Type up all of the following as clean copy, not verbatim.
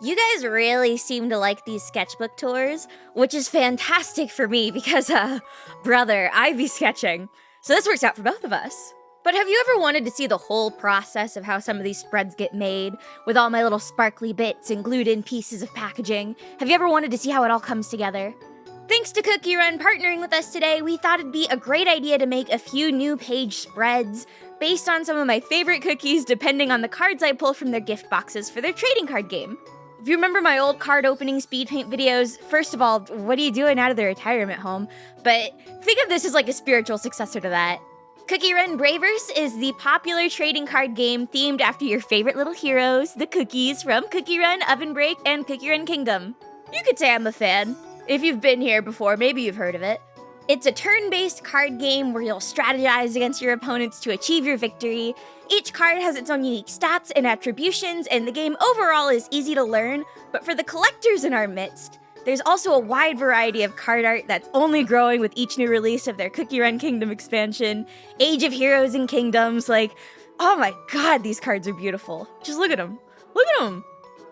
You guys really seem to like these sketchbook tours, which is fantastic for me because, brother, I be sketching. So this works out for both of us. But have you ever wanted to see the whole process of how some of these spreads get made, with all my little sparkly bits and glued in pieces of packaging? Have you ever wanted to see how it all comes together? Thanks to Cookie Run partnering with us today, we thought it'd be a great idea to make a few new page spreads based on some of my favorite cookies depending on the cards I pull from their gift boxes for their trading card game. If you remember my old card opening speed paint videos, first of all, what are you doing out of the retirement home? But think of this as like a spiritual successor to that. Cookie Run Braverse is the popular trading card game themed after your favorite little heroes, the cookies from Cookie Run, Oven Break, and Cookie Run Kingdom. You could say I'm a fan. If you've been here before, maybe you've heard of it. It's a turn-based card game where you'll strategize against your opponents to achieve your victory. Each card has its own unique stats and attributions, and the game overall is easy to learn, but for the collectors in our midst, there's also a wide variety of card art that's only growing with each new release of their Cookie Run Kingdom expansion, Age of Heroes and Kingdoms, oh my god, these cards are beautiful. Just look at them. Look at them!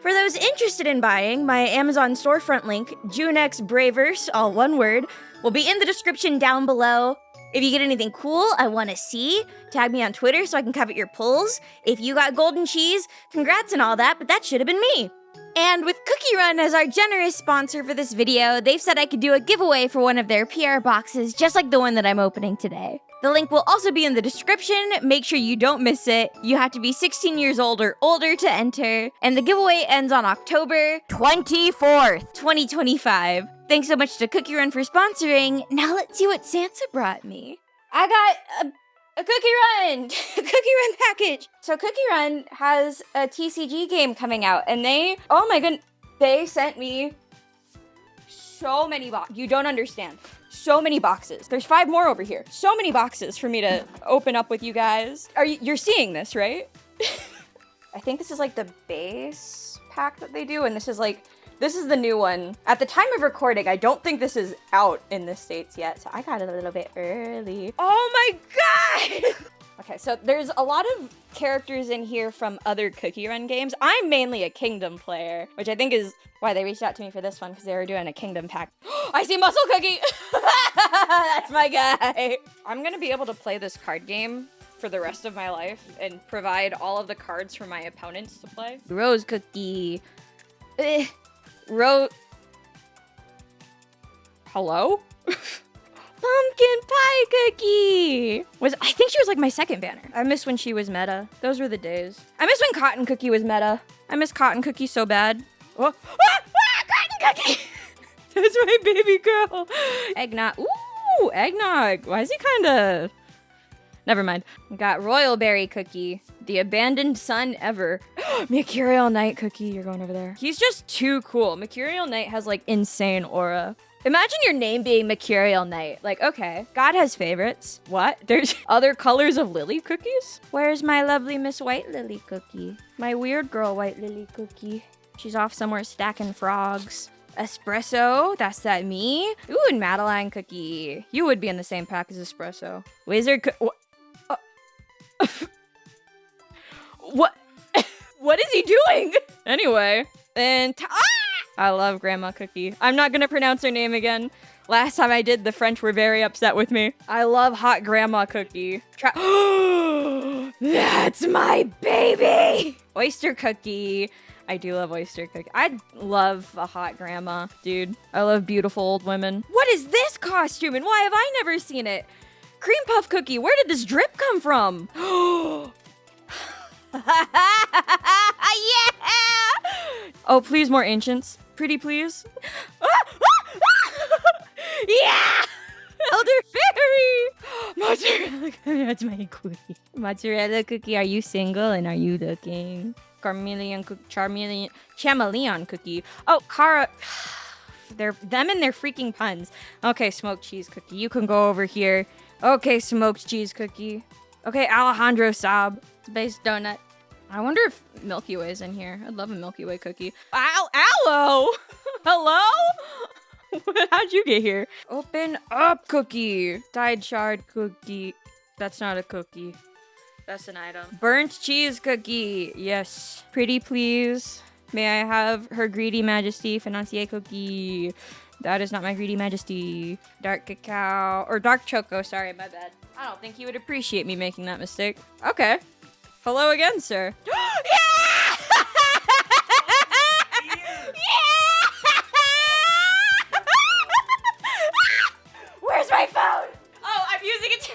For those interested in buying, my Amazon storefront link, JuneX Braverse, all one word, will be in the description down below. If you get anything cool I want to see, tag me on Twitter so I can covet your pulls. If you got golden cheese, congrats and all that, but that should have been me. And with Cookie Run as our generous sponsor for this video, they've said I could do a giveaway for one of their PR boxes, just like the one that I'm opening today. The link will also be in the description. Make sure you don't miss it. You have to be 16 years old or older to enter. And the giveaway ends on October 24th, 2025. Thanks so much to Cookie Run for sponsoring. Now let's see what Santa brought me. I got a Cookie Run! Cookie Run package! So Cookie Run has a TCG game coming out, and oh my goodness, they sent me so many boxes. You don't understand. So many boxes. There's 5 more over here. So many boxes for me to open up with you guys. You're seeing this, right? I think this is like the base pack that they do, and this is the new one. At the time of recording, I don't think this is out in the States yet, so I got it a little bit early. Oh my god! Okay, so there's a lot of characters in here from other Cookie Run games. I'm mainly a Kingdom player, which I think is why they reached out to me for this one, because they were doing a Kingdom pack. I see Muscle Cookie! That's my guy! I'm gonna be able to play this card game for the rest of my life and provide all of the cards for my opponents to play. Rose Cookie. Hello? Pumpkin Pie Cookie! I think she was like my second banner. I miss when she was meta. Those were the days. I miss when Cotton Cookie was meta. I miss Cotton Cookie so bad. Oh. Cotton Cookie! That's my baby girl. Eggnog. Ooh, eggnog. Why is he kinda... Never mind. Got Royal Berry Cookie. The abandoned son ever. Mercurial Knight Cookie, you're going over there. He's just too cool. Mercurial Knight has like insane aura. Imagine your name being Mercurial Knight. Like, okay, God has favorites. What? There's other colors of lily cookies? Where's my lovely Miss White Lily Cookie? My weird girl White Lily Cookie. She's off somewhere stacking frogs. Espresso, that's that me. Ooh, and Madeline Cookie. You would be in the same pack as Espresso. Wizard What? What is he doing? Anyway, and I love Grandma Cookie. I'm not gonna pronounce her name again. Last time I did, the French were very upset with me. I love Hot Grandma Cookie. That's my baby! Oyster Cookie. I do love Oyster Cookie. I love a hot grandma, dude. I love beautiful old women. What is this costume and why have I never seen it? Cream Puff Cookie, where did this drip come from? Yeah! Oh, please, more ancients. Pretty please. Yeah! Elder Fairy! Mozzarella Cookie, that's my queen. Mozzarella Cookie, are you single and are you looking? Chameleon Cookie. Oh, Cara. Them and their freaking puns. Okay, Smoked Cheese Cookie, you can go over here. Okay, Smoked Cheese Cookie. Okay, Alejandro Saab. Space Donut. I wonder if Milky Way's in here. I'd love a Milky Way cookie. Aloe! Hello? How'd you get here? Open up cookie. Dyed shard cookie. That's not a cookie. That's an item. Burnt cheese cookie. Yes. Pretty please. May I have her greedy majesty, financier cookie? That is not my greedy majesty. Dark cacao, or dark choco, sorry, my bad. I don't think he would appreciate me making that mistake. Okay. Hello again, sir. Yeah! Where's my phone? Oh, I'm using it to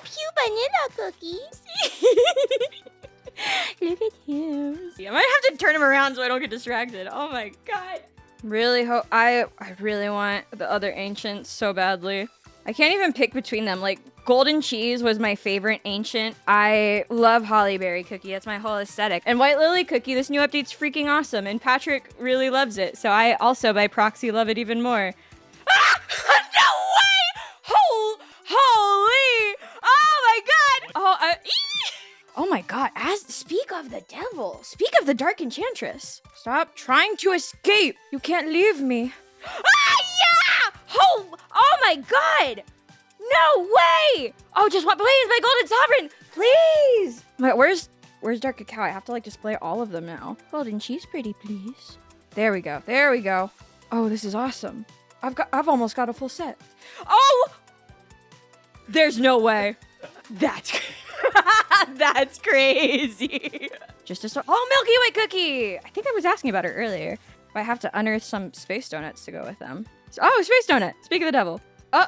Pew vanilla cookies. Look at him. I might have to turn him around so I don't get distracted. Oh my god. Really hope I really want the other ancients so badly. I can't even pick between them. Like, golden cheese was my favorite ancient. I love holly berry cookie. That's my whole aesthetic. And white lily cookie, this new update's freaking awesome. And Patrick really loves it. So I also, by proxy, love it even more. Ah! No way! Holy! Oh my god! Oh my god, speak of the devil. Speak of the dark enchantress. Stop trying to escape. You can't leave me. Ah, yeah! Oh my god! No way! Oh, just what? Please, my golden sovereign! Please! Wait, where's dark cacao? I have to like display all of them now. Golden cheese, pretty please. There we go. There we go. Oh, this is awesome. I've almost got a full set. Oh! There's no way. That's crazy. Just a start. Oh, Milky Way cookie! I think I was asking about it earlier. But I have to unearth some space donuts to go with them. Oh, space donut! Speak of the devil. Oh.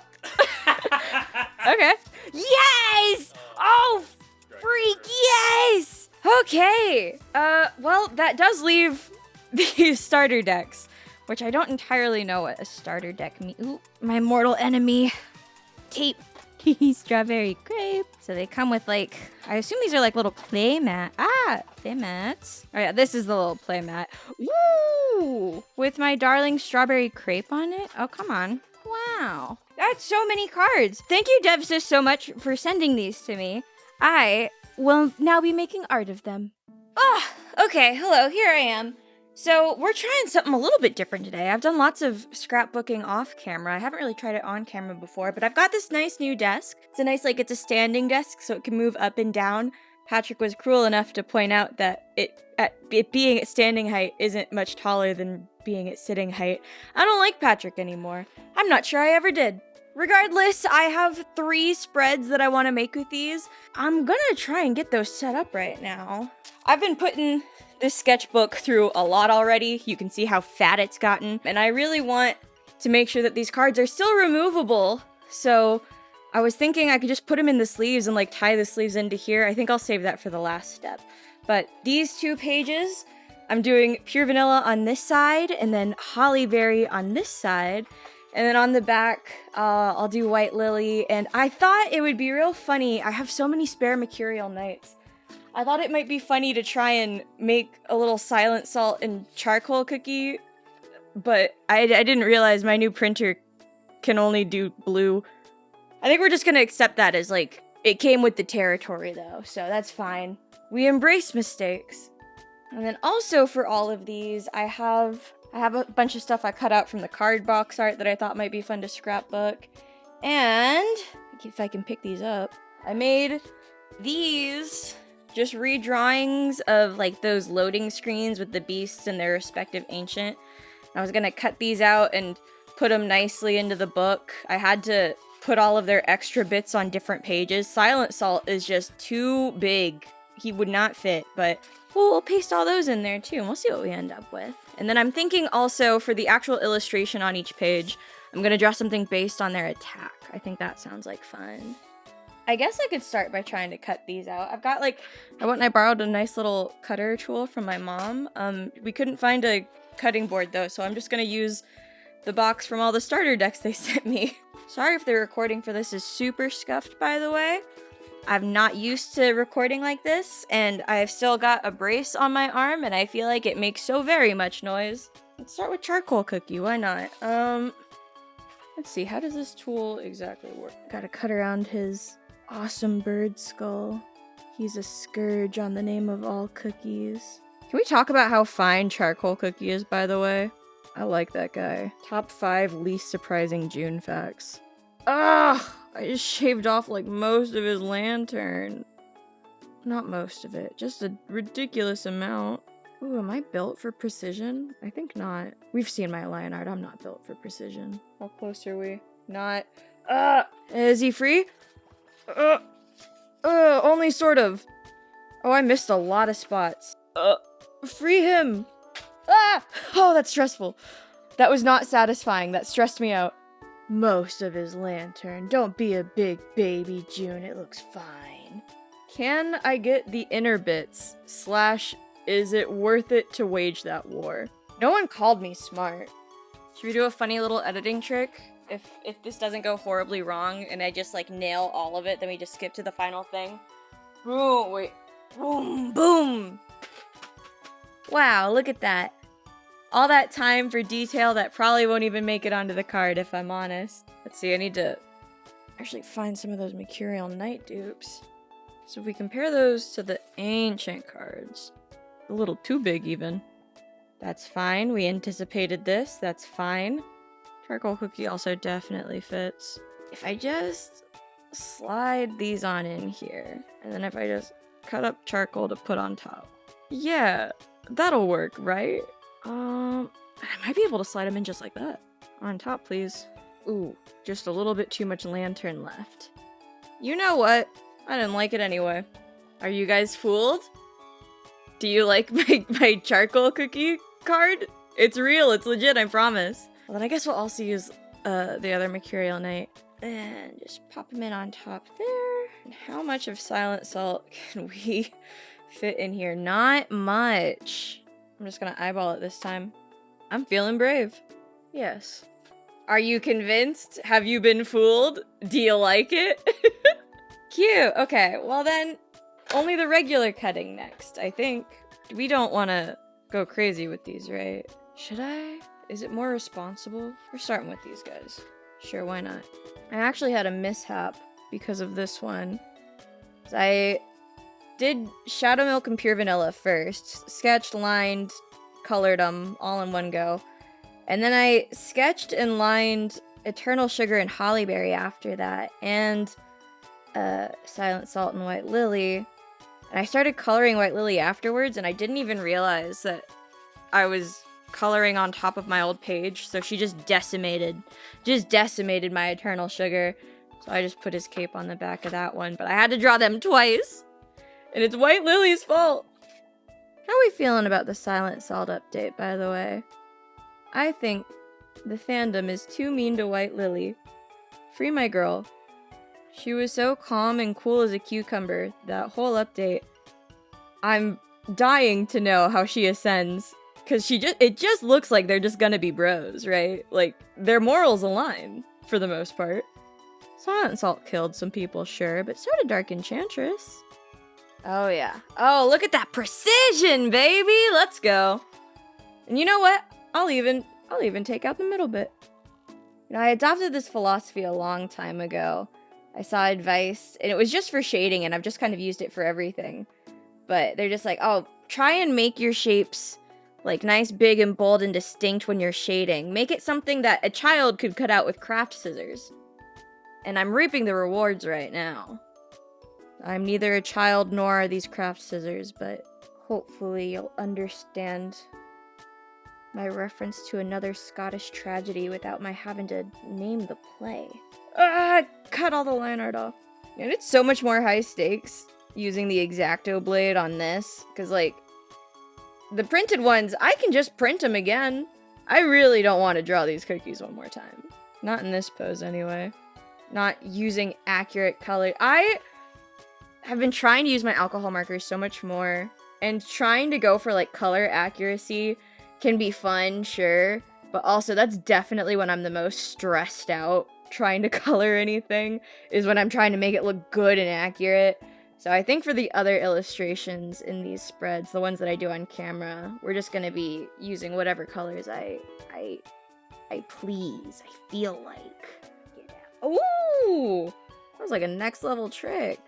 Okay. Yes! Oh, freak, yes! Okay. Well, that does leave these starter decks, which I don't entirely know what a starter deck means. Ooh, my mortal enemy. Tape. Strawberry crepe. So they come with like, I assume these are like little play mats. Play mats. Oh yeah, this is the little play mat. Woo! With my darling strawberry crepe on it. Oh, come on. Wow. That's so many cards. Thank you, Devsis, so much for sending these to me. I will now be making art of them. Oh, okay. Hello, here I am. So we're trying something a little bit different today. I've done lots of scrapbooking off camera. I haven't really tried it on camera before, but I've got this nice new desk. It's a nice, like, it's a standing desk, so it can move up and down. Patrick was cruel enough to point out that it being at standing height isn't much taller than being at sitting height. I don't like Patrick anymore. I'm not sure I ever did. Regardless, I have 3 spreads that I want to make with these. I'm gonna try and get those set up right now. I've been putting this sketchbook through a lot already. You can see how fat it's gotten. And I really want to make sure that these cards are still removable. So I was thinking I could just put them in the sleeves and like tie the sleeves into here. I think I'll save that for the last step. But these 2 pages, I'm doing pure vanilla on this side and then holly berry on this side. And then on the back, I'll do white lily. And I thought it would be real funny. I have so many spare mercurial nights. I thought it might be funny to try and make a little silent salt and charcoal cookie, but I didn't realize my new printer can only do blue. I think we're just gonna accept that as like, it came with the territory though, so that's fine. We embrace mistakes. And then also for all of these, I have a bunch of stuff I cut out from the card box art that I thought might be fun to scrapbook. And if I can pick these up, I made these just redrawings of like those loading screens with the beasts and their respective ancient. I was gonna cut these out and put them nicely into the book. I had to put all of their extra bits on different pages. Silent Salt is just too big. He would not fit, but we'll paste all those in there too, and we'll see what we end up with. And then I'm thinking also for the actual illustration on each page, I'm gonna draw something based on their attack. I think that sounds like fun. I guess I could start by trying to cut these out. I've got like, I went and I borrowed a nice little cutter tool from my mom. We couldn't find a cutting board though, so I'm just gonna use the box from all the starter decks they sent me. Sorry if the recording for this is super scuffed, by the way. I'm not used to recording like this, and I've still got a brace on my arm, and I feel like it makes so very much noise. Let's start with charcoal cookie, why not? Let's see, how does this tool exactly work? Gotta cut around his awesome bird skull. He's a scourge on the name of all cookies. Can we talk about how fine charcoal cookie is, by the way? I like that guy. Top 5 least surprising June facts. Ugh! I just shaved off like most of his lantern. Not most of it, just a ridiculous amount. Ooh, am I built for precision? I think not. We've seen my line art. I'm not built for precision. How close are we? Not. Is he free? Only sort of. Oh, I missed a lot of spots. Free him! Ah! Oh, that's stressful. That was not satisfying. That stressed me out. Most of his lantern. Don't be a big baby, June. It looks fine. Can I get the inner bits? / is it worth it to wage that war? No one called me smart. Should we do a funny little editing trick? If this doesn't go horribly wrong and I just like nail all of it, then we just skip to the final thing. Boom, wait. Boom, boom. Wow, look at that. All that time for detail that probably won't even make it onto the card if I'm honest. Let's see, I need to actually find some of those Mercurial Knight dupes. So if we compare those to the ancient cards, a little too big even. That's fine, we anticipated this, that's fine. Charcoal cookie also definitely fits. If I just slide these on in here, and then if I just cut up charcoal to put on top. Yeah, that'll work, right? I might be able to slide them in just like that. On top, please. Ooh, just a little bit too much lantern left. You know what? I didn't like it anyway. Are you guys fooled? Do you like my charcoal cookie card? It's real, it's legit, I promise. Well, then I guess we'll also use the other Mercurial Knight. And just pop them in on top there. And how much of Silent Salt can we fit in here? Not much. I'm just gonna eyeball it this time. I'm feeling brave. Yes. Are you convinced? Have you been fooled? Do you like it? Cute. Okay, well then, only the regular cutting next, I think. We don't want to go crazy with these, right? Should I? Is it more responsible? We're starting with these guys. Sure, why not? I actually had a mishap because of this one. I did Shadow Milk and Pure Vanilla first. Sketched, lined, colored them all in one go. And then I sketched and lined Eternal Sugar and Hollyberry after that. And Silent Salt and White Lily. And I started coloring White Lily afterwards, and I didn't even realize that I was coloring on top of my old page, so she just decimated my Eternal Sugar. So I just put his cape on the back of that one, but I had to draw them twice. And it's White Lily's fault. How are we feeling about the Silent Salt update, by the way? I think the fandom is too mean to White Lily. Free my girl. She was so calm and cool as a cucumber, that whole update. I'm dying to know how she ascends, because it just looks like they're just gonna be bros, right? Like, their morals align, for the most part. Silent Salt killed some people, sure, but so did Dark Enchantress. Oh yeah. Oh, look at that precision, baby! Let's go. And you know what? I'll even take out the middle bit. You know, I adopted this philosophy a long time ago. I saw advice, and it was just for shading, and I've just kind of used it for everything. But they're just like, oh, try and make your shapes like nice, big, and bold and distinct when you're shading. Make it something that a child could cut out with craft scissors. And I'm reaping the rewards right now. I'm neither a child nor are these craft scissors, but hopefully you'll understand my reference to another Scottish tragedy without my having to name the play. Cut all the line art off. And it's so much more high stakes using the X-Acto blade on this, because like, the printed ones, I can just print them again. I really don't want to draw these cookies one more time. Not in this pose anyway. Not using accurate color. I have been trying to use my alcohol markers so much more, and trying to go for like color accuracy can be fun, sure, but also that's definitely when I'm the most stressed out trying to color anything, is when I'm trying to make it look good and accurate. So I think for the other illustrations in these spreads, the ones that I do on camera, we're just gonna be using whatever colors I please, I feel like. Yeah. Ooh! That was like a next level trick.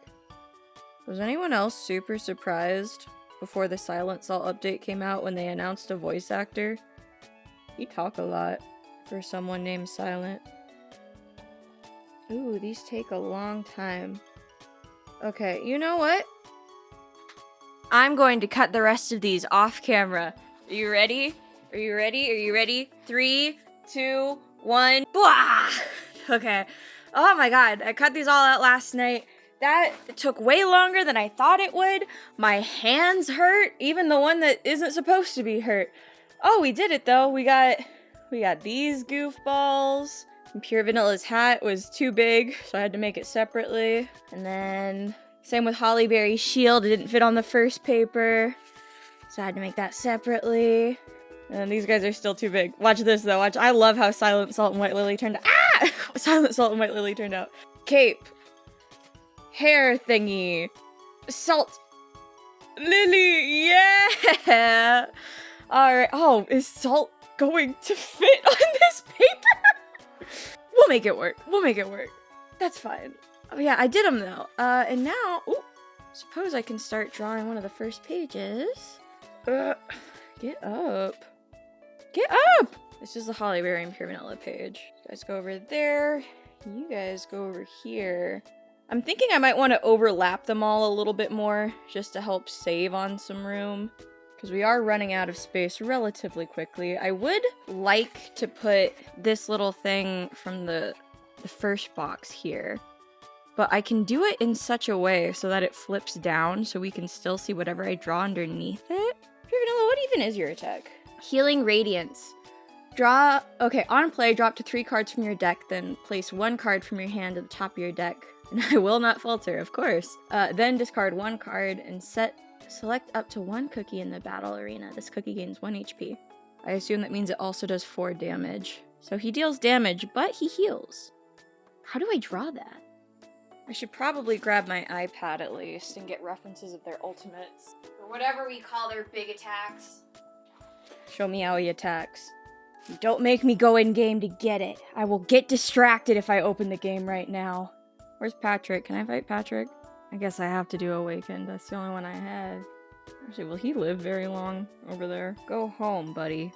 Was anyone else super surprised before the Silent Salt update came out when they announced a voice actor? He talk a lot for someone named Silent. Ooh, these take a long time. Okay, you know what? I'm going to cut the rest of these off camera. Are you ready? Are you ready? Are you ready? 3, 2, 1. Blah! Okay. Oh my god, I cut these all out last night. That took way longer than I thought it would. My hands hurt, even the one that isn't supposed to be hurt. Oh, we did it though. We got these goofballs. And Pure Vanilla's hat was too big, so I had to make it separately. And then same with Holly Berry's shield. It didn't fit on the first paper, so I had to make that separately. And these guys are still too big. Watch this though. Watch. I love how Silent Salt and White Lily turned out. Ah! Silent Salt and White Lily turned out. Cape. Hair thingy. Salt. Lily. Yeah. All right. Oh, is Salt going to fit on this paper? We'll make it work. We'll make it work. That's fine. Oh yeah, I did them though. And now, ooh, suppose I can start drawing one of the first pages. Get up. Get up! This is the Holly Berry and Pure Vanilla page. You guys go over there. You guys go over here. I'm thinking I might want to overlap them all a little bit more, just to help save on some room. Because we are running out of space relatively quickly. I would like to put this little thing from the first box here. But I can do it in such a way so that it flips down so we can still see whatever I draw underneath it. Pure Vanilla, what even is your attack? Healing Radiance. Draw, okay, on play, drop to 3 cards from your deck, then place 1 card from your hand at the top of your deck. And I will not falter, of course. Then discard 1 card and select up to 1 cookie in the battle arena. This cookie gains 1 HP. I assume that means it also does 4 damage. So he deals damage, but he heals. How do I draw that? I should probably grab my iPad at least and get references of their ultimates. Or whatever we call their big attacks. Show me how he attacks. Don't make me go in-game to get it. I will get distracted if I open the game right now. Where's Patrick? Can I fight Patrick? I guess I have to do Awakened. That's the only one I have. Actually, will he live very long over there? Go home, buddy.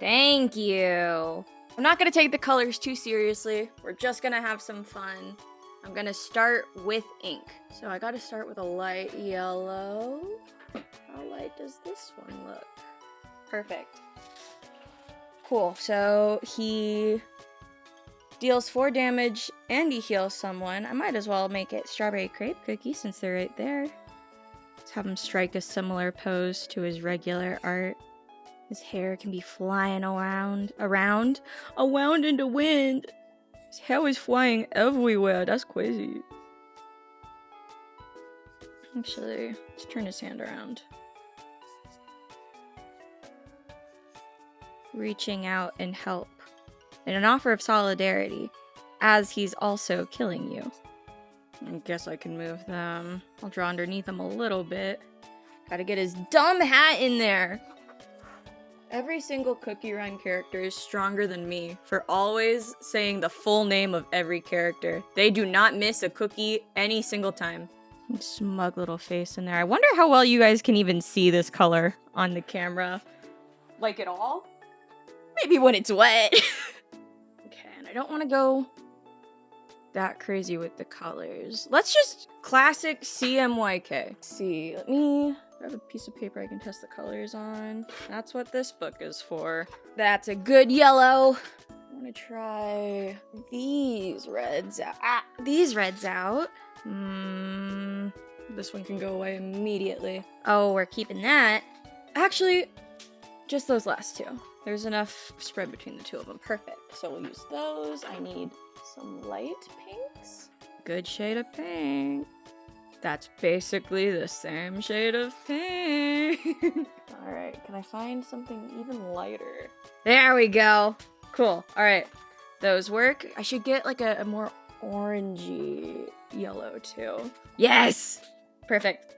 Thank you. I'm not gonna take the colors too seriously. We're just gonna have some fun. I'm gonna start with ink. So I gotta start with a light yellow. How light does this one look? Perfect. Cool, so he deals 4 damage and he heals someone. I might as well make it Strawberry Crepe Cookie since they're right there. Let's have him strike a similar pose to his regular art. His hair can be flying around in the wind. His hair is flying everywhere. That's crazy. Actually, let's turn his hand around. Reaching out and help. And an offer of solidarity, as he's also killing you. I guess I can move them. I'll draw underneath him a little bit. Gotta get his dumb hat in there. Every single Cookie Run character is stronger than me for always saying the full name of every character. They do not miss a cookie any single time. Smug little face in there. I wonder how well you guys can even see this color on the camera. Like at all? Maybe when it's wet. Okay, and I don't want to go that crazy with the colors. Let's just classic CMYK. Let's see, let me grab a piece of paper I can test the colors on. That's what this book is for. That's a good yellow. I want to try these reds out. These reds out. This one can go away immediately. Oh, we're keeping that. Actually, just those last 2. There's enough spread between the 2 of them. Perfect. So we'll use those. I need some light pinks. Good shade of pink. That's basically the same shade of pink. Alright, can I find something even lighter? There we go. Cool. Alright. Those work. I should get like a more orangey yellow too. Yes! Perfect.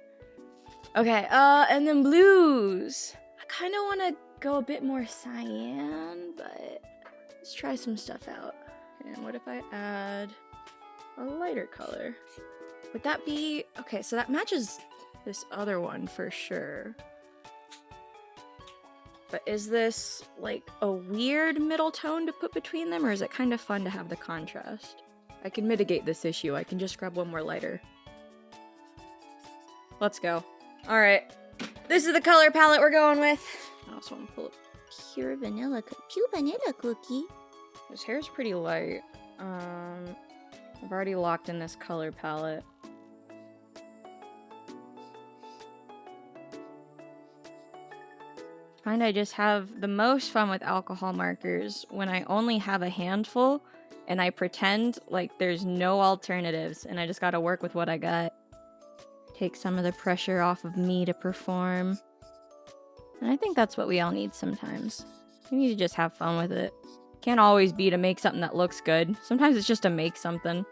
Okay, and then blues. I kind of want to go a bit more cyan, but let's try some stuff out. And what if I add a lighter color? Would that be... Okay, so that matches this other one for sure. But is this like a weird middle tone to put between them, or is it kind of fun to have the contrast? I can mitigate this issue. I can just grab one more lighter. Let's go. All right. This is the color palette we're going with. I also want to pull up. Pure vanilla cookie. His hair's pretty light. I've already locked in this color palette. I find I just have the most fun with alcohol markers when I only have a handful and I pretend like there's no alternatives and I just gotta work with what I got. Take some of the pressure off of me to perform. And I think that's what we all need sometimes. We need to just have fun with it. Can't always be to make something that looks good. Sometimes it's just to make something.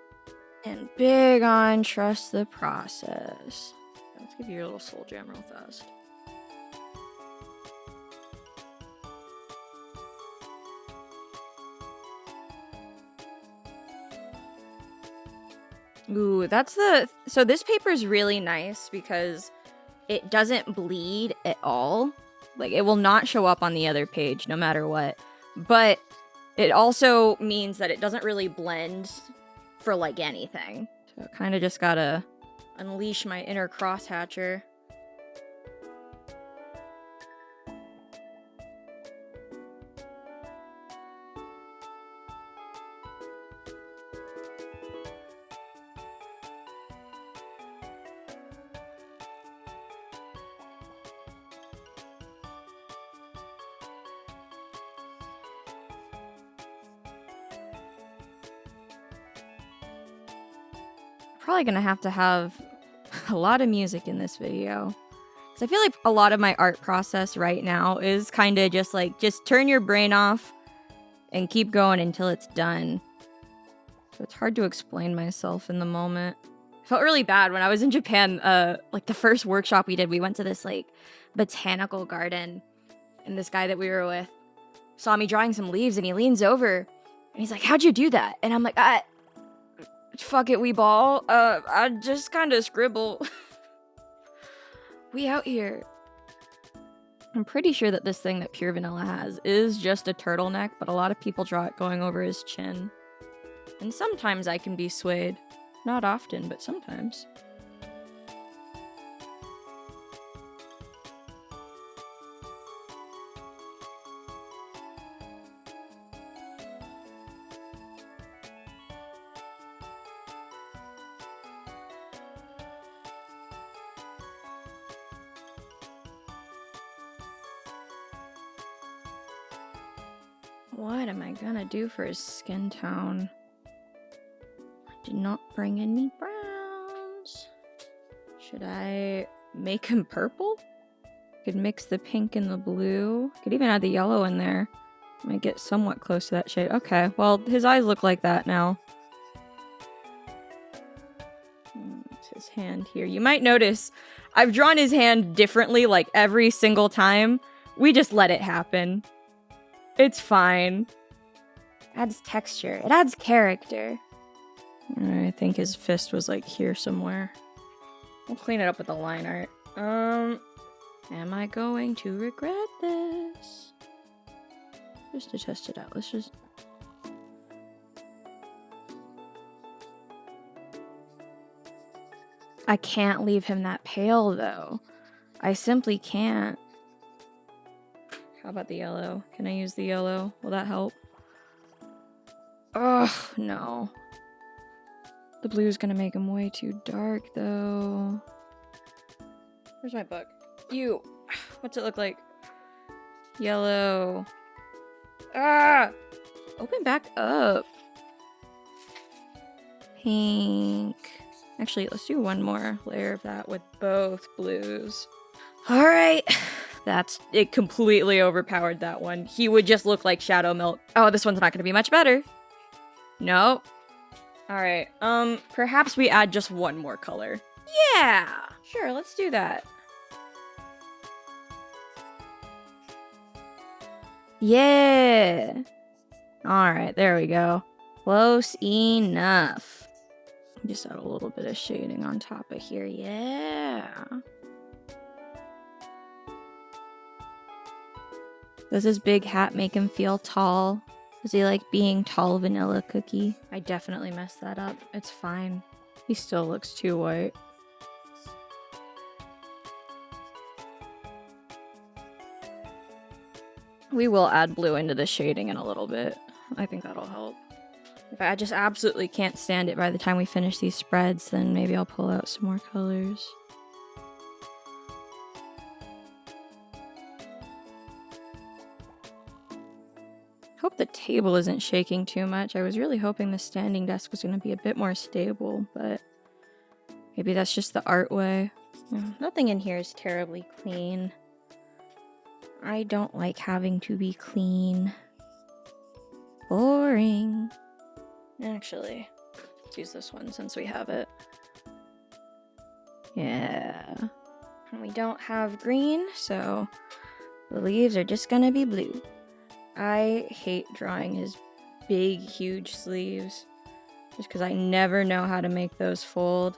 And big on trust the process. Let's give you a little soul jam real fast. Ooh, so this paper is really nice because it doesn't bleed at all. Like, it will not show up on the other page no matter what. But it also means that it doesn't really blend for, like, anything. So I kind of just gotta unleash my inner crosshatcher. Probably gonna have to have a lot of music in this video. Because I feel like a lot of my art process right now is kind of just like, just turn your brain off and keep going until it's done. So it's hard to explain myself in the moment. I felt really bad when I was in Japan, like the first workshop we did, we went to this like botanical garden and this guy that we were with saw me drawing some leaves and he leans over and he's like, "How'd you do that?" And I'm like, fuck it, we ball. I just kind of scribble. We out here. I'm pretty sure that this thing that Pure Vanilla has is just a turtleneck, but a lot of people draw it going over his chin. And sometimes I can be swayed. Not often, but sometimes. What am I gonna do for his skin tone? I did not bring any browns. Should I make him purple? Could mix the pink and the blue. Could even add the yellow in there. Might get somewhat close to that shade. Okay, well, his eyes look like that now. It's his hand here. You might notice I've drawn his hand differently like every single time. We just let it happen. It's fine. Adds texture. It adds character. I think his fist was like here somewhere. We'll clean it up with the line art. Am I going to regret this? Just to test it out. Let's just... I can't leave him that pale though. I simply can't. How about the yellow? Can I use the yellow? Will that help? Ugh, no. The blue's gonna make him way too dark, though. Where's my book? You. What's it look like? Yellow. Ah! Open back up. Pink. Actually, let's do one more layer of that with both blues. All right. It completely overpowered that one. He would just look like Shadow Milk. Oh, this one's not gonna be much better. Nope. Alright, perhaps we add just one more color. Yeah! Sure, let's do that. Yeah! Alright, there we go. Close enough. Just add a little bit of shading on top of here. Yeah! Does his big hat make him feel tall? Does he like being tall vanilla cookie? I definitely messed that up. It's fine. He still looks too white. We will add blue into the shading in a little bit. I think that'll help. If I just absolutely can't stand it by the time we finish these spreads, then maybe I'll pull out some more colors. Hope the table isn't shaking too much. I was really hoping the standing desk was going to be a bit more stable, but maybe that's just the art way. Nothing in here is terribly clean. I don't like having to be clean. Boring. Actually, let's use this one since we have it. Yeah. And we don't have green, so the leaves are just gonna be blue. I hate drawing his big, huge sleeves just because I never know how to make those fold.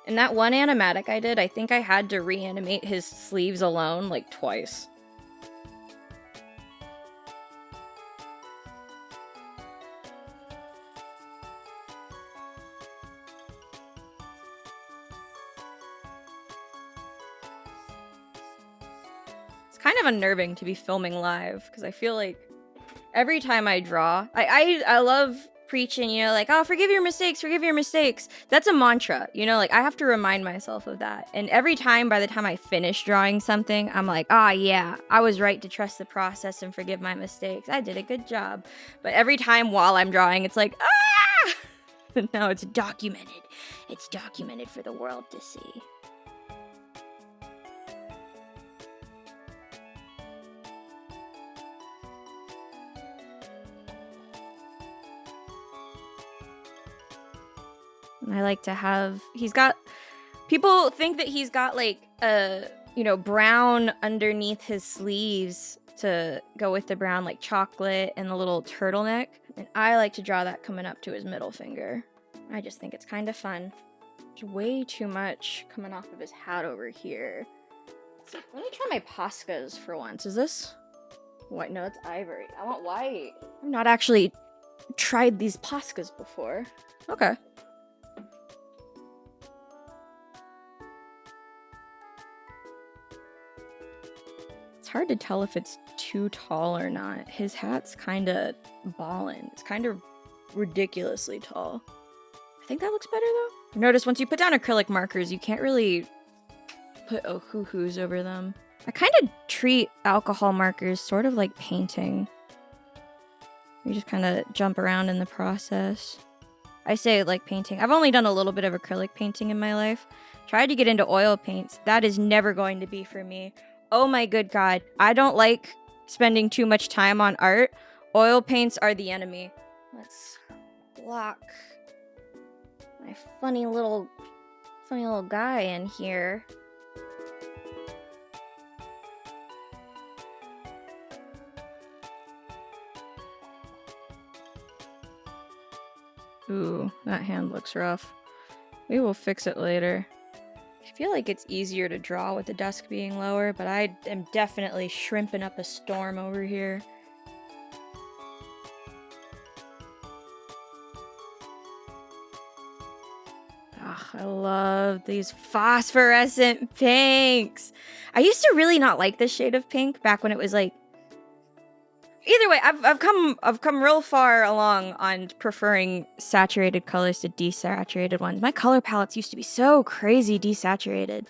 In that one animatic I did, I think I had to reanimate his sleeves alone like twice. It's kind of unnerving to be filming live because I feel like every time I draw, I love preaching, you know, like, oh, forgive your mistakes, forgive your mistakes. That's a mantra, you know, like I have to remind myself of that. And every time, by the time I finish drawing something, I'm like, ah, yeah, I was right to trust the process and forgive my mistakes. I did a good job. But every time while I'm drawing, it's like, ah! And now it's documented. It's documented for the world to see. And I like to have, people think that he's got like brown underneath his sleeves to go with the brown, like chocolate and the little turtleneck. And I like to draw that coming up to his middle finger. I just think it's kind of fun. There's way too much coming off of his hat over here. Let me try my Poscas for once. Is this white? No, it's ivory. I want white. I've not actually tried these Poscas before. Okay. It's hard to tell if it's too tall or not. His hat's kind of ballin'. It's kind of ridiculously tall. I think that looks better though. Notice once you put down acrylic markers, you can't really put ōhuhus over them. I kind of treat alcohol markers sort of like painting. You just kind of jump around in the process. I say like painting. I've only done a little bit of acrylic painting in my life. Tried to get into oil paints. That is never going to be for me. Oh my good God. I don't like spending too much time on art. Oil paints are the enemy. Let's block my funny little guy in here. Ooh, that hand looks rough. We will fix it later. I feel like it's easier to draw with the desk being lower, but I am definitely shrimping up a storm over here. Ugh, I love these phosphorescent pinks. I used to really not like this shade of pink back when it was like. Either way, I've come real far along on preferring saturated colors to desaturated ones. My color palettes used to be so crazy desaturated.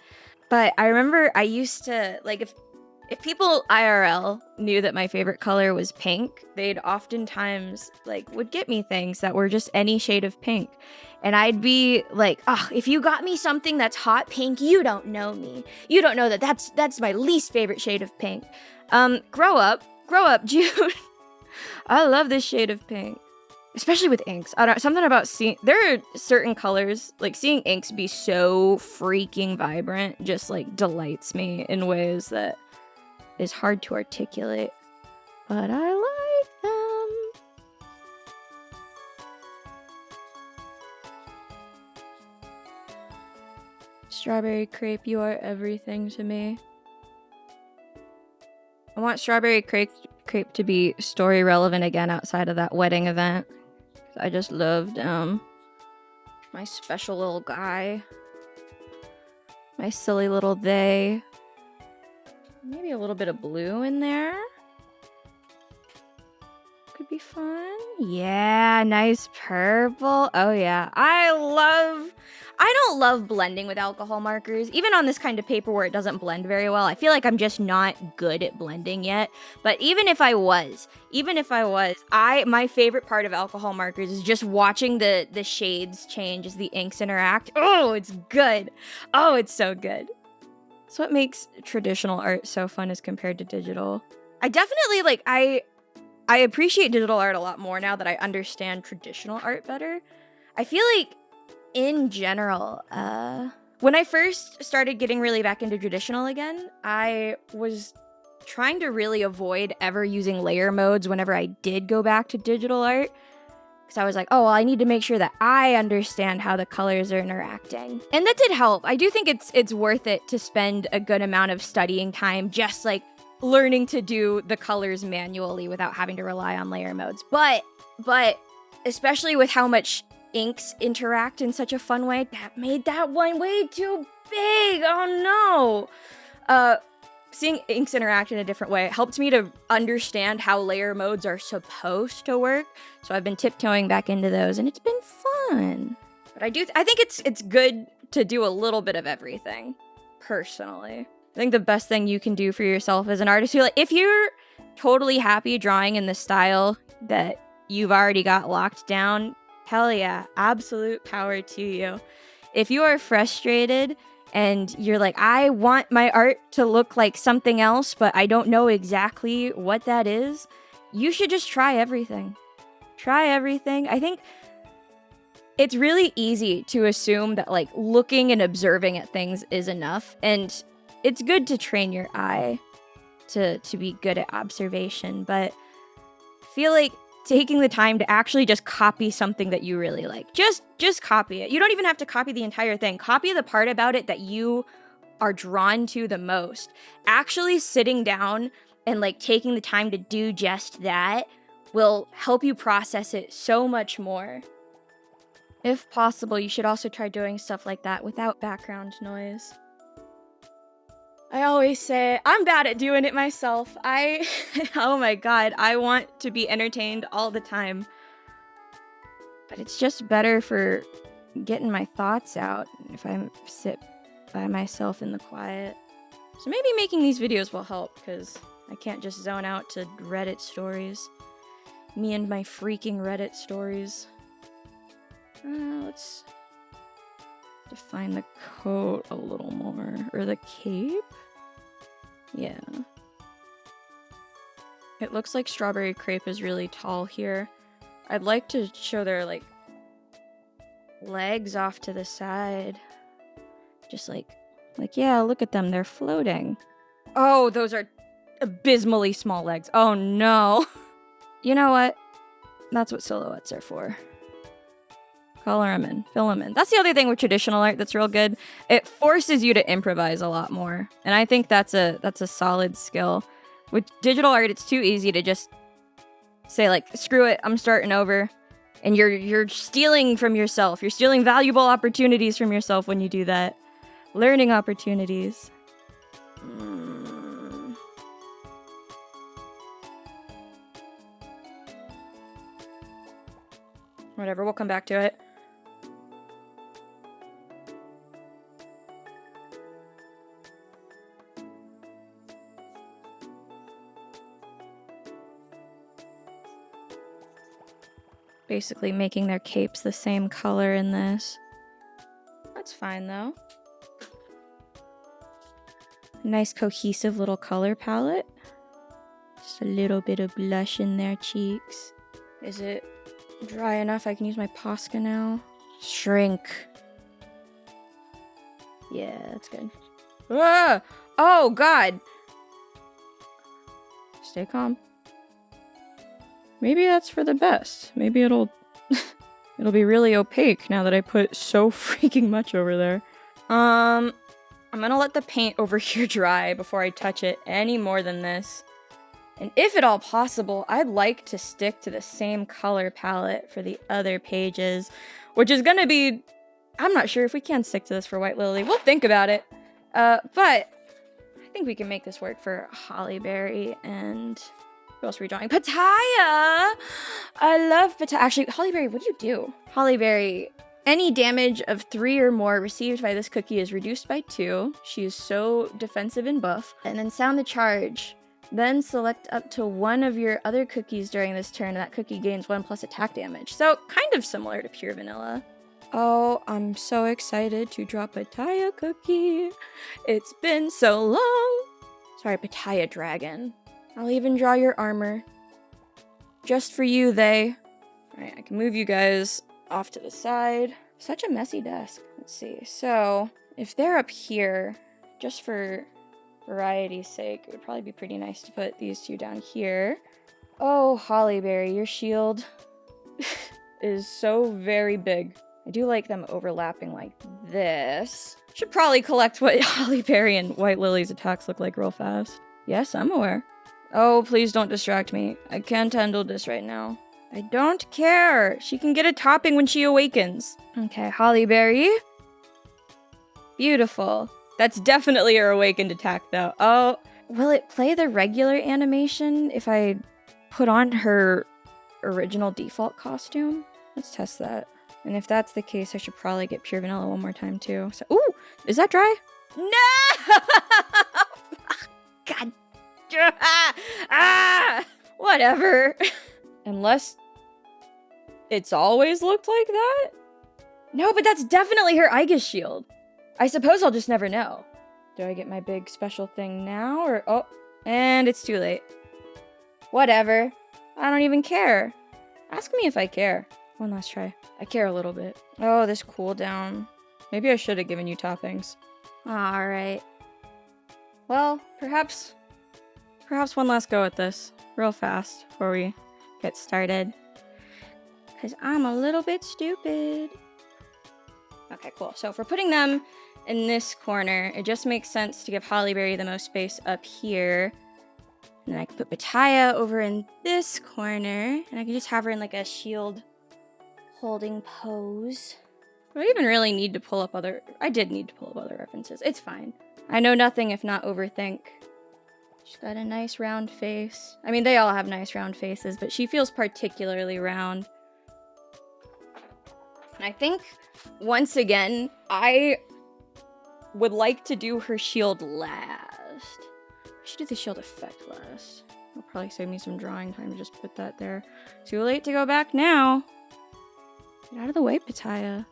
But I remember I used to, like, if people IRL knew that my favorite color was pink, they'd oftentimes, like, would get me things that were just any shade of pink. And I'd be like, oh, if you got me something that's hot pink, you don't know me. You don't know that that's my least favorite shade of pink. Grow up, June. I love this shade of pink. Especially with inks. I don't, something about seeing, there are certain colors, like seeing inks be so freaking vibrant just like delights me in ways that is hard to articulate. But I like them. Strawberry crepe, you are everything to me. I want strawberry crepe to be story relevant again outside of that wedding event. I just loved my special little guy. My silly little they. Maybe a little bit of blue in there. could be fun. Yeah, nice purple. Oh yeah, I don't love blending with alcohol markers, even on this kind of paper where it doesn't blend very well. I feel like I'm just not good at blending yet. But even if I was, my favorite part of alcohol markers is just watching the shades change as the inks interact. Oh, it's good. Oh, it's so good. That's what makes traditional art so fun as compared to digital. I definitely I appreciate digital art a lot more now that I understand traditional art better. I feel like in general, when I first started getting really back into traditional again, I was trying to really avoid ever using layer modes whenever I did go back to digital art. Because I was like, oh, well, I need to make sure that I understand how the colors are interacting. And that did help. I do think it's worth it to spend a good amount of studying time just like learning to do the colors manually without having to rely on layer modes. But especially with how much inks interact in such a fun way, that made that one way too big. Oh no. Seeing inks interact in a different way helped me to understand how layer modes are supposed to work. So I've been tiptoeing back into those and it's been fun. But I think it's good to do a little bit of everything, personally. I think the best thing you can do for yourself as an artist, if you're totally happy drawing in the style that you've already got locked down, hell yeah, absolute power to you. If you are frustrated and you're like, I want my art to look like something else, but I don't know exactly what that is, you should just try everything. Try everything. I think it's really easy to assume that like looking and observing at things is enough, and it's good to train your eye to be good at observation, but I feel like taking the time to actually just copy something that you really like. Just copy it. You don't even have to copy the entire thing. Copy the part about it that you are drawn to the most. Actually sitting down and like taking the time to do just that will help you process it so much more. If possible, you should also try doing stuff like that without background noise. I always say, I'm bad at doing it myself. Oh my god, I want to be entertained all the time. But it's just better for getting my thoughts out if I sit by myself in the quiet. So maybe making these videos will help, because I can't just zone out to Reddit stories. Me and my freaking Reddit stories. Let's define the coat a little more. Or the cape? Yeah. It looks like strawberry crepe is really tall here. I'd like to show their, like, legs off to the side. Just like, yeah, look at them. They're floating. Oh, those are abysmally small legs. Oh, no. You know what? That's what silhouettes are for. Color them in, fill them in. That's the other thing with traditional art that's real good. It forces you to improvise a lot more. And I think that's a solid skill. With digital art, it's too easy to just say like, screw it, I'm starting over. And you're stealing from yourself. You're stealing valuable opportunities from yourself when you do that. Learning opportunities. Whatever, we'll come back to it. Basically making their capes the same color in this. That's fine though. Nice cohesive little color palette. Just a little bit of blush in their cheeks. Is it dry enough? I can use my Posca now. Shrink. Yeah, that's good. Ah! Oh god! Stay calm. Maybe that's for the best. Maybe it'll be really opaque now that I put so freaking much over there. I'm gonna let the paint over here dry before I touch it any more than this. And if at all possible, I'd like to stick to the same color palette for the other pages, which is gonna be, I'm not sure if we can stick to this for White Lily. We'll think about it. But I think we can make this work for Holly Berry and Who else are we drawing? Pptaya! I love Pptaya. Actually, ḥollyberry, what do you do? ḥollyberry, any damage of 3 or more received by this cookie is reduced by 2. She is so defensive and buff. And then sound the charge. Then select up to one of your other cookies during this turn, and that cookie gains 1 plus attack damage. So, kind of similar to pure vanilla. Oh, I'm so excited to draw Pptaya cookie. It's been so long. Sorry, Pptaya dragon. I'll even draw your armor. Just for you, they. Alright, I can move you guys off to the side. Such a messy desk. Let's see. So, if they're up here, just for variety's sake, it would probably be pretty nice to put these 2 down here. Oh, ḥollyberry, your shield is so very big. I do like them overlapping like this. Should probably collect what ḥollyberry and White Lily's attacks look like real fast. Yes, I'm aware. Oh, please don't distract me. I can't handle this right now. I don't care. She can get a topping when she awakens. Okay, ḥollyberry. Beautiful. That's definitely her awakened attack, though. Oh, will it play the regular animation if I put on her original default costume? Let's test that. And if that's the case, I should probably get pure vanilla one more time, too. So, ooh, is that dry? No! God. Whatever. Unless it's always looked like that? No, but that's definitely her Aegis shield. I suppose I'll just never know. Do I get my big special thing now, or... Oh, and it's too late. Whatever. I don't even care. Ask me if I care. One last try. I care a little bit. Oh, this cooldown. Maybe I should have given you toppings. Alright. Well, perhaps one last go at this. Real fast before we get started. Because I'm a little bit stupid. Okay, cool. So if we're putting them in this corner, it just makes sense to give ḥollyberry the most space up here. And then I can put Pptaya over in this corner. And I can just have her in like a shield holding pose. Do I even really need to pull up other... I did need to pull up other references. It's fine. I know nothing if not overthink. She's got a nice round face. I mean, they all have nice round faces, but she feels particularly round. And I think, once again, I would like to do her shield last. I should do the shield effect last. It'll probably save me some drawing time to just put that there. Too late to go back now. Get out of the way, Pptaya.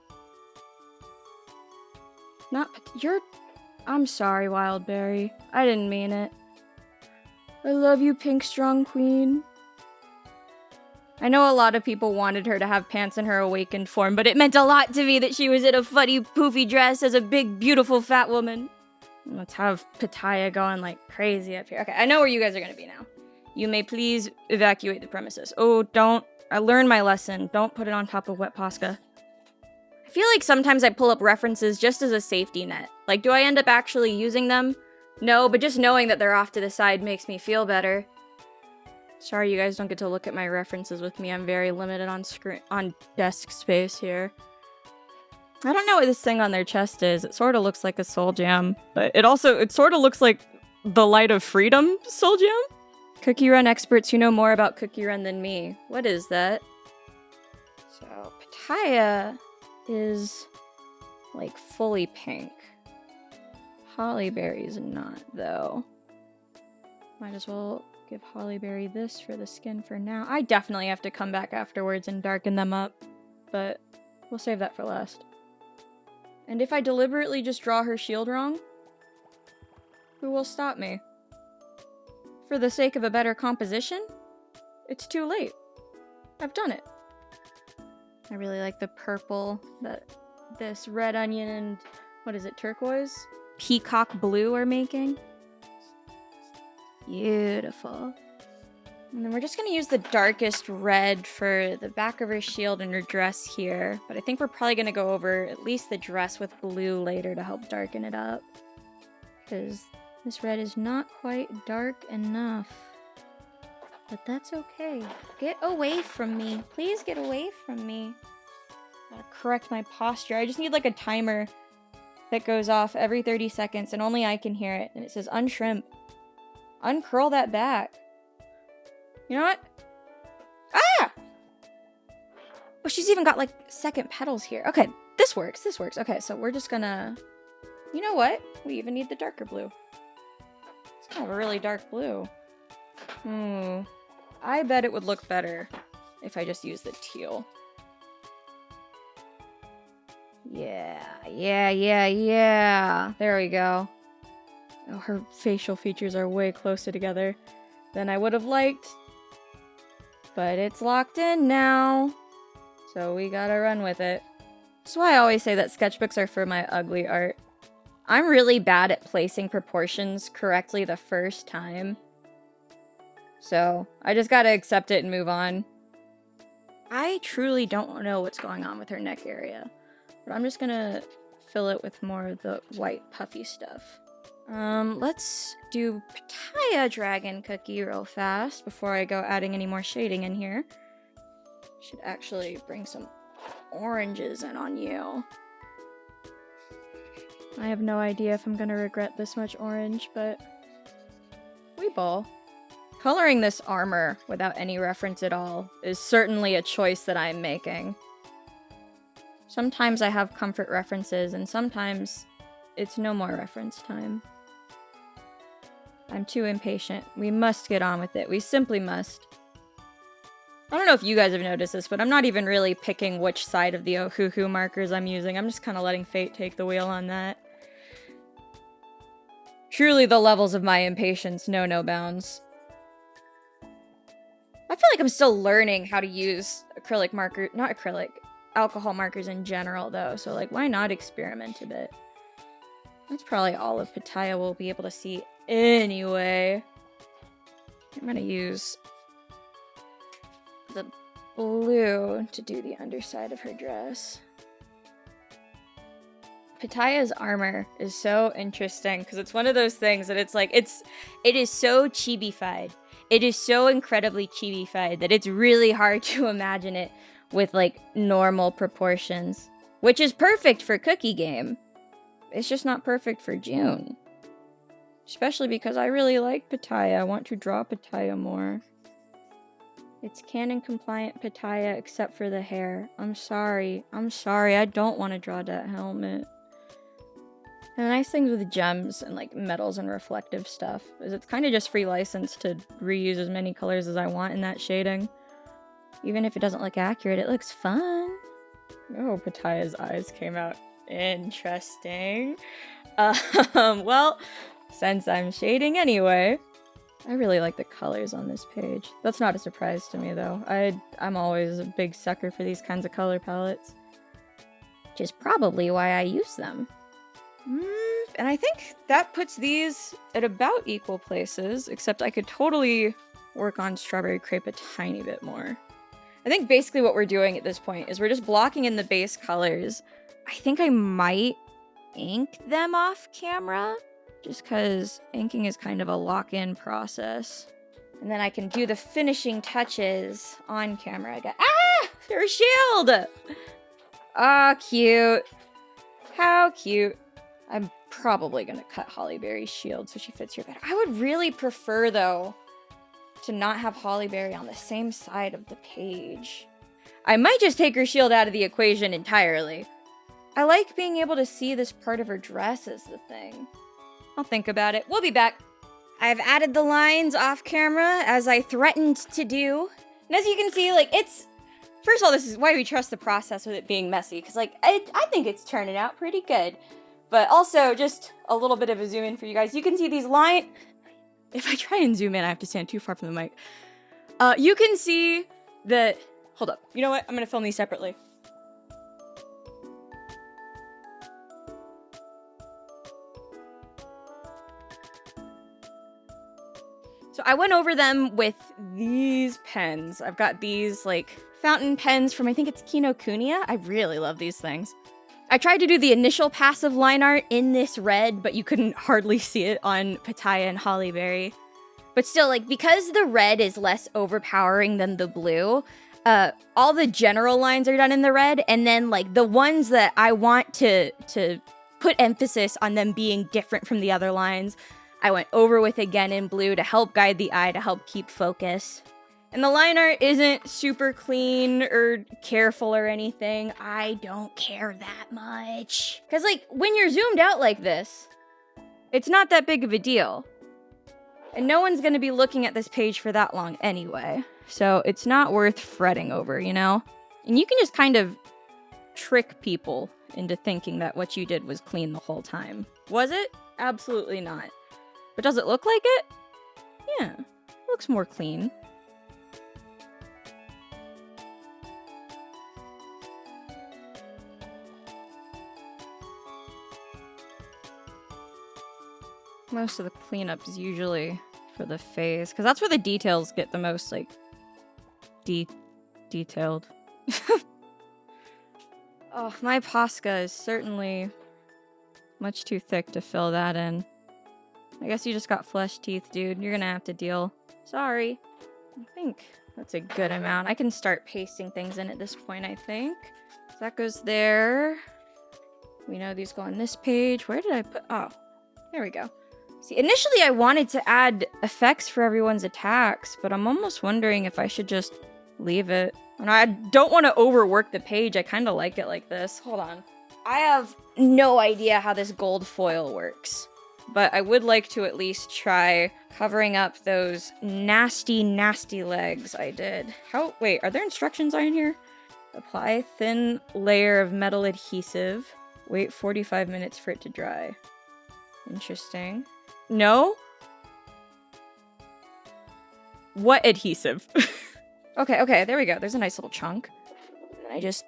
You're... I'm sorry, Wildberry. I didn't mean it. I love you, Pink Strong Queen. I know a lot of people wanted her to have pants in her awakened form, but it meant a lot to me that she was in a funny, poofy dress as a big, beautiful fat woman. Let's have Pptaya going like crazy up here. Okay, I know where you guys are gonna be now. You may please evacuate the premises. Oh, don't. I learned my lesson. Don't put it on top of wet Posca. I feel like sometimes I pull up references just as a safety net. Like, do I end up actually using them? No, but just knowing that they're off to the side makes me feel better. Sorry you guys don't get to look at my references with me. I'm very limited on desk space here. I don't know what this thing on their chest is. It sort of looks like a soul gem, but it sort of looks like the Light of Freedom soul gem. Cookie Run experts who know more about Cookie Run than me. What is that? So, Pptaya is like fully pink. ḥollyberry's not, though. Might as well give ḥollyberry this for the skin for now. I definitely have to come back afterwards and darken them up, but we'll save that for last. And if I deliberately just draw her shield wrong, who will stop me? For the sake of a better composition? It's too late. I've done it. I really like the purple that this red onion and, what is it, turquoise? Peacock blue are making. Beautiful. And then we're just going to use the darkest red for the back of her shield and her dress here. But I think we're probably going to go over at least the dress with blue later to help darken it up. Because this red is not quite dark enough. But that's okay. Get away from me. Please get away from me. Gotta correct my posture. I just need like a timer that goes off every 30 seconds and only I can hear it. And it says unshrimp. Uncurl that back. You know what? Ah! Oh, she's even got like second petals here. Okay, this works, this works. Okay, so we're just gonna, you know what? We even need the darker blue. It's kind of a really dark blue. I bet it would look better if I just use the teal. Yeah. There we go. Oh, her facial features are way closer together than I would have liked. But it's locked in now. So we gotta run with it. That's why I always say that sketchbooks are for my ugly art. I'm really bad at placing proportions correctly the first time. So I just gotta accept it and move on. I truly don't know what's going on with her neck area. But I'm just gonna fill it with more of the white puffy stuff. Let's do Pitaya Dragon Cookie real fast before I go adding any more shading in here. Should actually bring some oranges in on you. I have no idea if I'm gonna regret this much orange, but we ball. Coloring this armor without any reference at all is certainly a choice that I'm making. Sometimes I have comfort references, and sometimes it's no more reference time. I'm too impatient. We must get on with it. We simply must. I don't know if you guys have noticed this, but I'm not even really picking which side of the Ohuhu markers I'm using. I'm just kind of letting fate take the wheel on that. Truly, the levels of my impatience know no bounds. I feel like I'm still learning how to use acrylic marker, not acrylic, alcohol markers in general, though. So, like, why not experiment a bit? That's probably all of Pitaya will be able to see anyway. I'm gonna use the blue to do the underside of her dress. Pitaya's armor is so interesting because it's one of those things that it's like, it is so chibi-fied. It is so incredibly chibi-fied that it's really hard to imagine it with like normal proportions, which is perfect for Cookie Game. It's just not perfect for June. Especially because I really like Pitaya. I want to draw Pitaya more. It's canon compliant Pitaya except for the hair. I'm sorry. I don't want to draw that helmet. And the nice things with gems and like metals and reflective stuff is it's kind of just free license to reuse as many colors as I want in that shading. Even if it doesn't look accurate, it looks fun. Oh, Pitaya's eyes came out interesting. Well, since I'm shading anyway, I really like the colors on this page. That's not a surprise to me, though. I'm always a big sucker for these kinds of color palettes. Which is probably why I use them. And I think that puts these at about equal places, except I could totally work on Strawberry Crepe a tiny bit more. I think basically what we're doing at this point is we're just blocking in the base colors. I think I might ink them off camera, just because inking is kind of a lock-in process. And then I can do the finishing touches on camera. Her shield! Ah, cute. How cute. I'm probably gonna cut Holly Berry's shield so she fits here better. I would really prefer, though, to not have Holly Berry on the same side of the page. I might just take her shield out of the equation entirely. I like being able to see this part of her dress as the thing. I'll think about it. We'll be back. I've added the lines off camera as I threatened to do. And as you can see, like, it's... First of all, this is why we trust the process with it being messy, because, like, I think it's turning out pretty good. But also, just a little bit of a zoom in for you guys. You can see these lines... If I try and zoom in, I have to stand too far from the mic. You can see that... Hold up. You know what? I'm going to film these separately. So I went over them with these pens. I've got these, like, fountain pens from, I think it's Kinokuniya. I really love these things. I tried to do the initial passive line art in this red, but you couldn't hardly see it on Pitaya and Holly Berry. But still, like, because the red is less overpowering than the blue, all the general lines are done in the red, and then, like, the ones that I want to put emphasis on them being different from the other lines, I went over with again in blue to help guide the eye, to help keep focus. And the line art isn't super clean or careful or anything. I don't care that much. Because, like, when you're zoomed out like this, it's not that big of a deal. And no one's going to be looking at this page for that long anyway. So it's not worth fretting over, you know? And you can just kind of trick people into thinking that what you did was clean the whole time. Was it? Absolutely not. But does it look like it? Yeah, it looks more clean. Most of the cleanup is usually for the face, because that's where the details get the most, like, detailed. Oh, my Posca is certainly much too thick to fill that in. I guess you just got flesh teeth, dude. You're gonna have to deal. Sorry. I think that's a good amount. I can start pasting things in at this point, I think. So that goes there. We know these go on this page. Where did I put... Oh, there we go. See, initially I wanted to add effects for everyone's attacks, but I'm almost wondering if I should just leave it. And I don't want to overwork the page. I kind of like it like this. Hold on. I have no idea how this gold foil works, but I would like to at least try covering up those nasty, nasty legs I did. Wait, are there instructions on here? Apply thin layer of metal adhesive. Wait 45 minutes for it to dry. Interesting. No? What adhesive? Okay, there we go. There's a nice little chunk. And I just,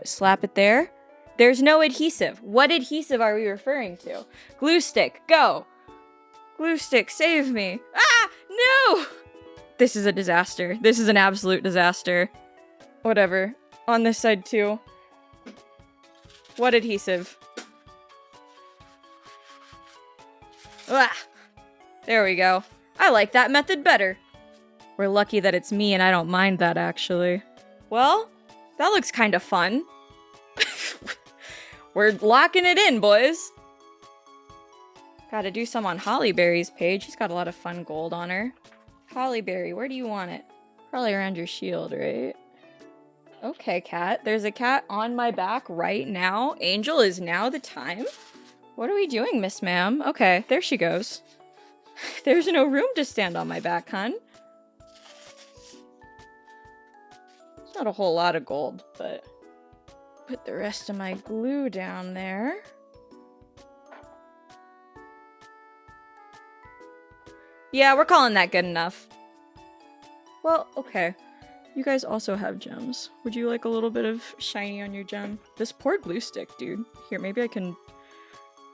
slap it there? There's no adhesive. What adhesive are we referring to? Glue stick, go! Glue stick, save me. Ah, no! This is a disaster. This is an absolute disaster. Whatever. On this side too. What adhesive? Ah, there we go. I like that method better. We're lucky that it's me and I don't mind that, actually. Well, that looks kind of fun. We're locking it in, boys. Gotta do some on Hollyberry's page. She's got a lot of fun gold on her. Hollyberry, where do you want it? Probably around your shield, right? Okay, cat. There's a cat on my back right now. Angel, is now the time? What are we doing, Miss Ma'am? Okay, there she goes. There's no room to stand on my back, hun. It's not a whole lot of gold, but put the rest of my glue down there. Yeah, we're calling that good enough. Well, okay. You guys also have gems. Would you like a little bit of shiny on your gem? This poor glue stick, dude. Here, maybe I can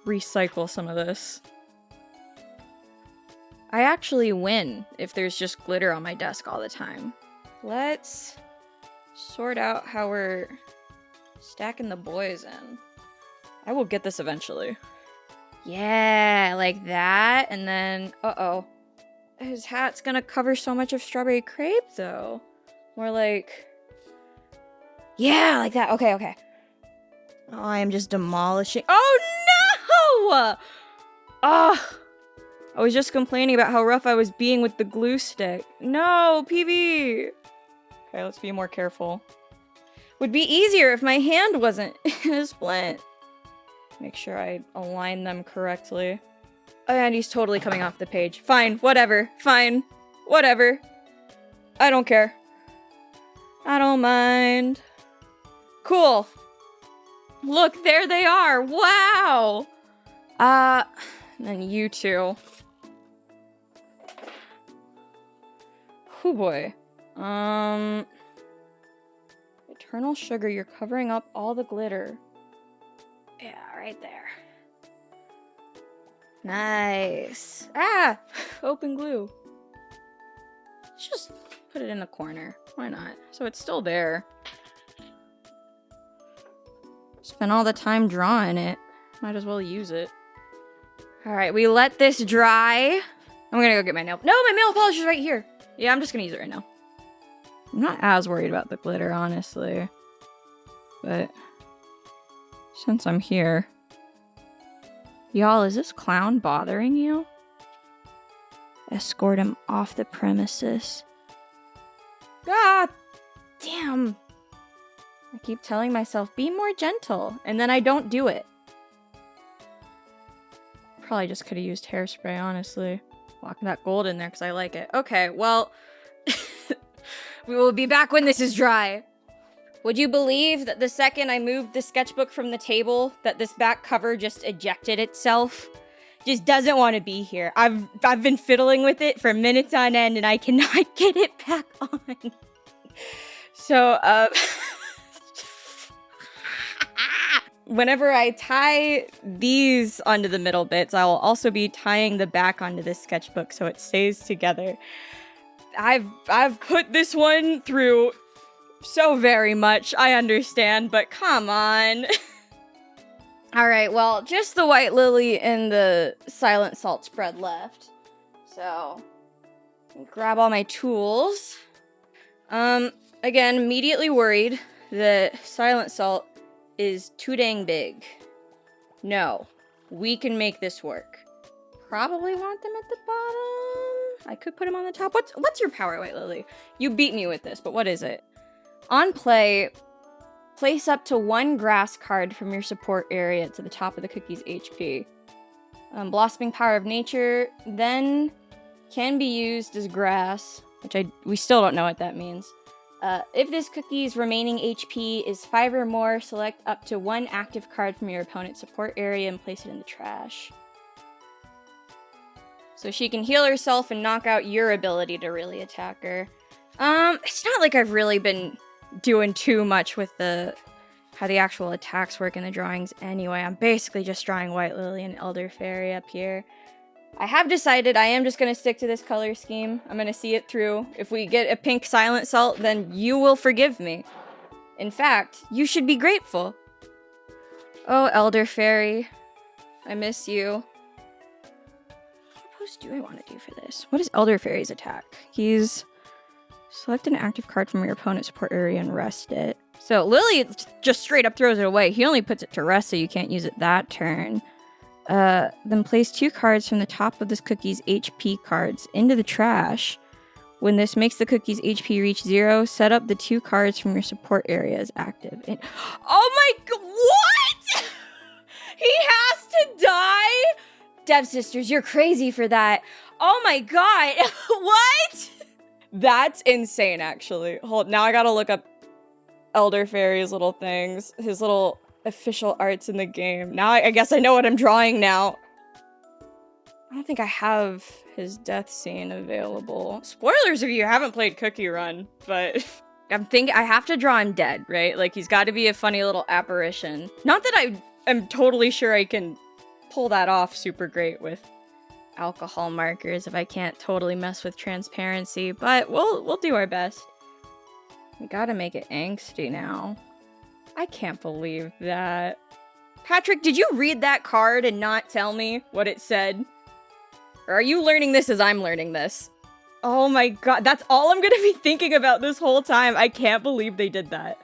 recycle some of this. I actually win if there's just glitter on my desk all the time. Let's sort out how we're stacking the boys in. I will get this eventually. Yeah, like that. And then, uh-oh. His hat's gonna cover so much of strawberry crepe, though. More like... Yeah, like that. Okay. Oh, I am just demolishing... Oh, no! Ugh! I was just complaining about how rough I was being with the glue stick. No, PB! Okay, let's be more careful. Would be easier if my hand wasn't in a splint. Make sure I align them correctly. Oh, and he's totally coming off the page. Fine, whatever. Fine, whatever. I don't care. I don't mind. Cool. Look, there they are. Wow. And then you two. Oh boy. Eternal sugar, you're covering up all the glitter. Yeah, right there. Nice. Ah! Open glue. Let's just put it in the corner. Why not? So it's still there. Spent all the time drawing it. Might as well use it. Alright, we let this dry. I'm gonna go get my nail... No, my nail polish is right here! Yeah, I'm just gonna use it right now. I'm not as worried about the glitter, honestly. But... since I'm here... Y'all, is this clown bothering you? Escort him off the premises. God damn. I keep telling myself, be more gentle, and then I don't do it. Probably just could have used hairspray, honestly. Lock that gold in there because I like it. Okay, well, we will be back when this is dry. Would you believe that the second I moved the sketchbook from the table, that this back cover just ejected itself? Just doesn't want to be here. I've been fiddling with it for minutes on end and I cannot get it back on. So, whenever I tie these onto the middle bits, I will also be tying the back onto this sketchbook so it stays together. I've put this one through so very much, I understand, but come on. Alright, well, just the white lily and the silent salt spread left. So, grab all my tools. Again, immediately worried that silent salt is too dang big. No, we can make this work. Probably want them at the bottom. I could put them on the top. What's your power, White Lily? You beat me with this, but what is it? On play, place up to 1 grass card from your support area to the top of the cookie's HP. Blossoming Power of Nature then can be used as grass, which we still don't know what that means. If this cookie's remaining HP is 5 or more, select up to 1 active card from your opponent's support area and place it in the trash. So she can heal herself and knock out your ability to really attack her. It's not like I've really been doing too much with how the actual attacks work in the drawings anyway. I'm basically just drawing White Lily and ᴰᴦᵏ up here. I have decided I am just going to stick to this color scheme. I'm going to see it through. If we get a pink silent salt, then you will forgive me. In fact, you should be grateful. Oh, ᴰᴦᵏ, I miss you. What pose do I want to do for this? What is ᴰᴦᵏ's attack? He's... Select an active card from your opponent's support area and rest it. So Lily just straight up throws it away. He only puts it to rest so you can't use it that turn. Then place 2 cards from the top of this cookie's HP cards into the trash. When this makes the cookie's HP reach 0, set up the 2 cards from your support area as active. Oh my god, what? He has to die? Dev Sisters, you're crazy for that. Oh my god, what? That's insane, actually. Hold, now I gotta look up ᴰᴦᵏ's little things. His little official arts in the game. Now I guess I know what I'm drawing now. I don't think I have his death scene available. Spoilers if you haven't played Cookie Run, but I have to draw him dead, right? Like, he's gotta be a funny little apparition. Not that I am totally sure I can pull that off super great with alcohol markers if I can't totally mess with transparency, but we'll do our best. We gotta make it angsty now. I can't believe that. Patrick, did you read that card and not tell me what it said? Or are you learning this as I'm learning this? Oh my god, that's all I'm gonna be thinking about this whole time. I can't believe they did that.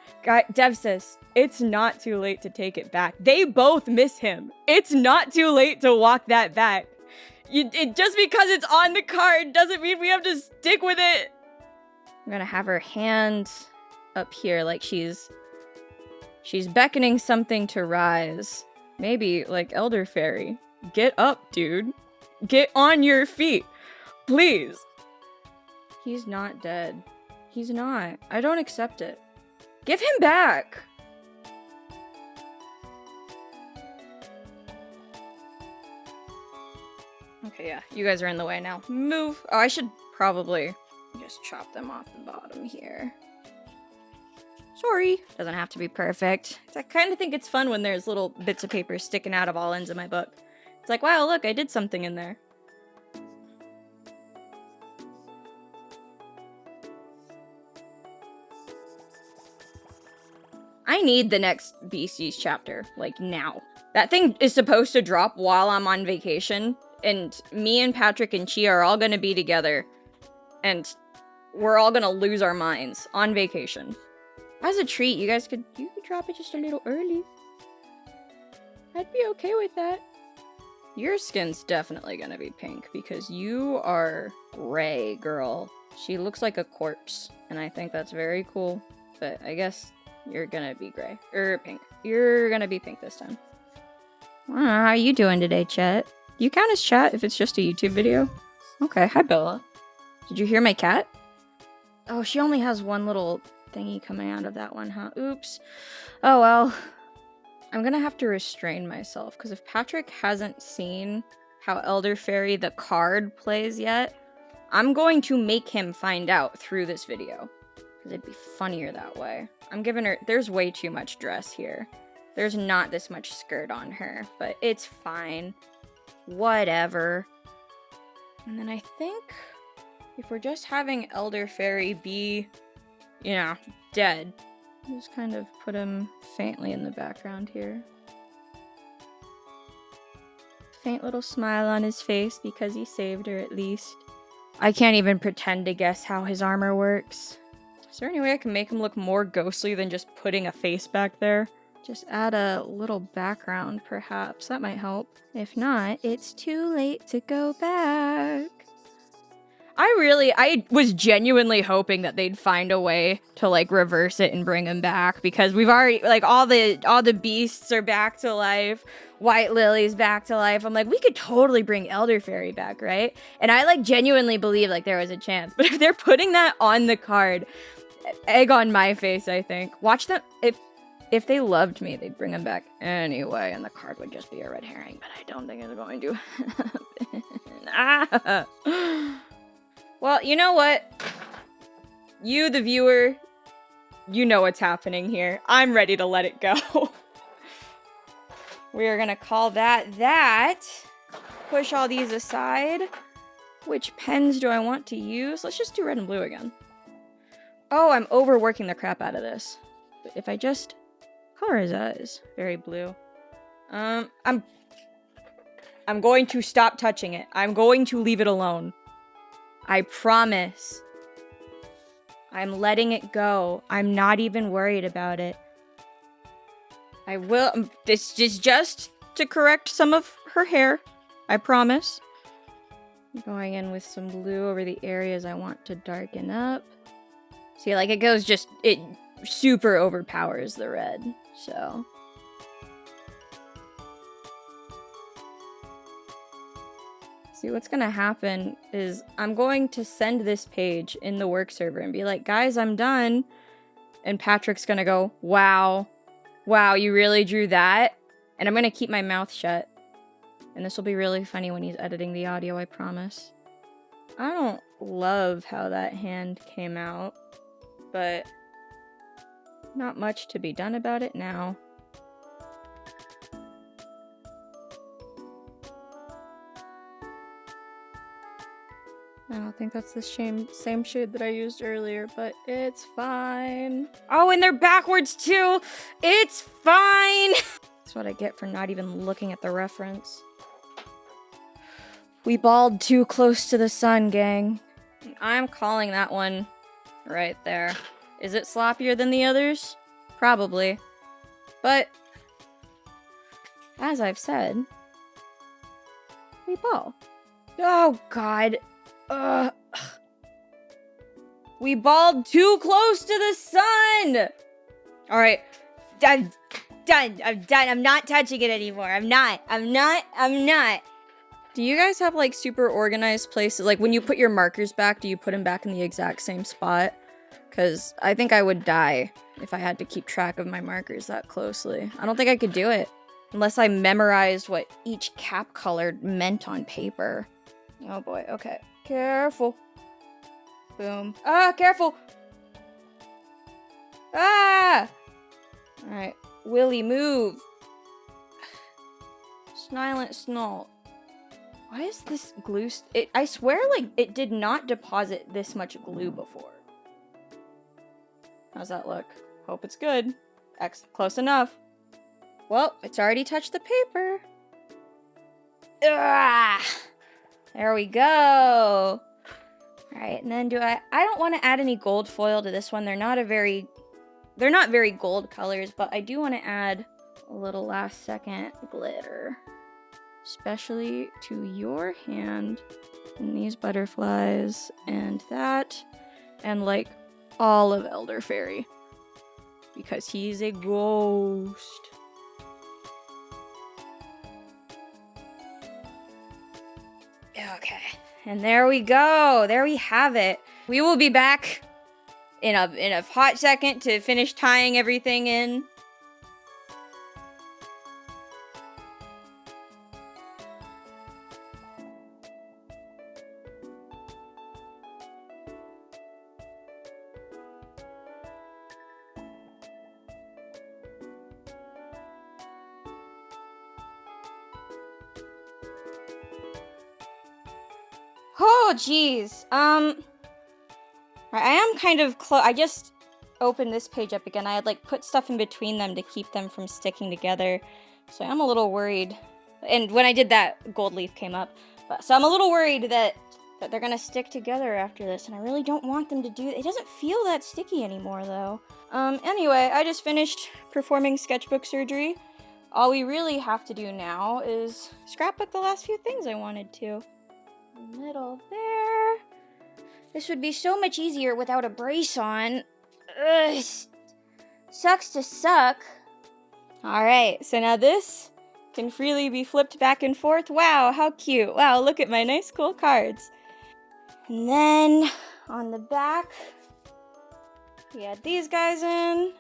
Dev says, it's not too late to take it back. They both miss him. It's not too late to walk that back. Just because it's on the card doesn't mean we have to stick with it. I'm gonna have her hand up here like she's beckoning something to rise. Maybe like ᴰᴦᵏ. Get up, dude. Get on your feet. Please. He's not dead. He's not. I don't accept it. Give him back. Okay, yeah, you guys are in the way now. Move. Oh, I should probably just chop them off the bottom here. Sorry. Doesn't have to be perfect. I kind of think it's fun when there's little bits of paper sticking out of all ends of my book. It's like, wow, look, I did something in there. I need the next Beasties chapter, like, now. That thing is supposed to drop while I'm on vacation, and me and Patrick and Chia are all gonna be together, and we're all gonna lose our minds on vacation. As a treat, you could drop it just a little early. I'd be okay with that. Your skin's definitely gonna be pink because you are gray, girl. She looks like a corpse, and I think that's very cool. But I guess you're gonna be gray. Or pink. You're gonna be pink this time. I don't know, how are you doing today, chat? Do you count as chat if it's just a YouTube video? Okay, hi Bella. Did you hear my cat? Oh, she only has one little thingy coming out of that one, huh? Oops. Oh well. I'm gonna have to restrain myself, because if Patrick hasn't seen how ⶬᴬᵝ the card plays yet, I'm going to make him find out through this video. Because it'd be funnier that way. I'm giving her... There's way too much dress here. There's not this much skirt on her, but it's fine. Whatever. And then I think if we're just having ⶬᴬᵝ be, you know, dead, just kind of put him faintly in the background here. Faint little smile on his face because he saved her at least. I can't even pretend to guess how his armor works. Is there any way I can make him look more ghostly than just putting a face back there? Just add a little background, perhaps. That might help. If not, it's too late to go back. I was genuinely hoping that they'd find a way to, like, reverse it and bring him back, because we've already, like, all the beasts are back to life. White Lily's back to life. I'm like, we could totally bring ⶬᵬᵝ back, right? And I, like, genuinely believe, like, there was a chance. But if they're putting that on the card, egg on my face, I think. Watch them. If they loved me, they'd bring him back anyway, and the card would just be a red herring, but I don't think it's going to happen. Well, you know what? You, the viewer, you know what's happening here. I'm ready to let it go. We are gonna call that. Push all these aside. Which pens do I want to use? Let's just do red and blue again. Oh, I'm overworking the crap out of this. But if I just... color his eyes. Very blue. I'm going to stop touching it. I'm going to leave it alone. I promise. I'm letting it go. I'm not even worried about it. I will. This is just to correct some of her hair. I promise. I'm going in with some blue over the areas I want to darken up. See, like, it goes just... it super overpowers the red, so... See, what's gonna happen is I'm going to send this page in the work server and be like, guys, I'm done. And Patrick's gonna go, wow, you really drew that? And I'm gonna keep my mouth shut. And this will be really funny when he's editing the audio, I promise. I don't love how that hand came out, but not much to be done about it now. I don't think that's the same shade that I used earlier, but it's fine. Oh, and they're backwards too! It's fine! That's what I get for not even looking at the reference. We balled too close to the sun, gang. I'm calling that one right there. Is it sloppier than the others? Probably. But, as I've said, we ball. Oh, God. We balled too close to the sun! Alright. I'm done. I'm done. I'm not touching it anymore. I'm not. Do you guys have, like, super organized places? Like, when you put your markers back, do you put them back in the exact same spot? Because I think I would die if I had to keep track of my markers that closely. I don't think I could do it. Unless I memorized what each cap color meant on paper. Oh boy, okay. Careful. Boom. Ah, careful! Ah! Alright. Willy, move! ᴬᵡᵉ. Why is this glue... I swear, like, it did not deposit this much glue before. How's that look? Hope it's good. Close enough. Well, it's already touched the paper. Ah! There we go. Alright, and then I don't want to add any gold foil to this one. They're not very gold colors, but I do want to add a little last second glitter. especially to your hand and these butterflies and that, and like all of Elder Fairy, because he's a ghost. Okay, and there we go. There we have it. We will be back in a hot second to finish tying everything in. Oh, geez. I am kind of close. I just opened this page up again. I had, like, put stuff in between them to keep them from sticking together. So I'm a little worried. And when I did that, gold leaf came up. So I'm a little worried that they're gonna stick together after this. And I really don't want them to do it. It doesn't feel that sticky anymore, though. Anyway, I just finished performing sketchbook surgery. All we really have to do now is scrapbook the last few things I wanted to. Middle there. This would be so much easier without a brace on. Ugh. Sucks to suck. Alright, so now this can freely be flipped back and forth. Wow, how cute. Wow, look at my nice cool cards. And then on the back, we add these guys in.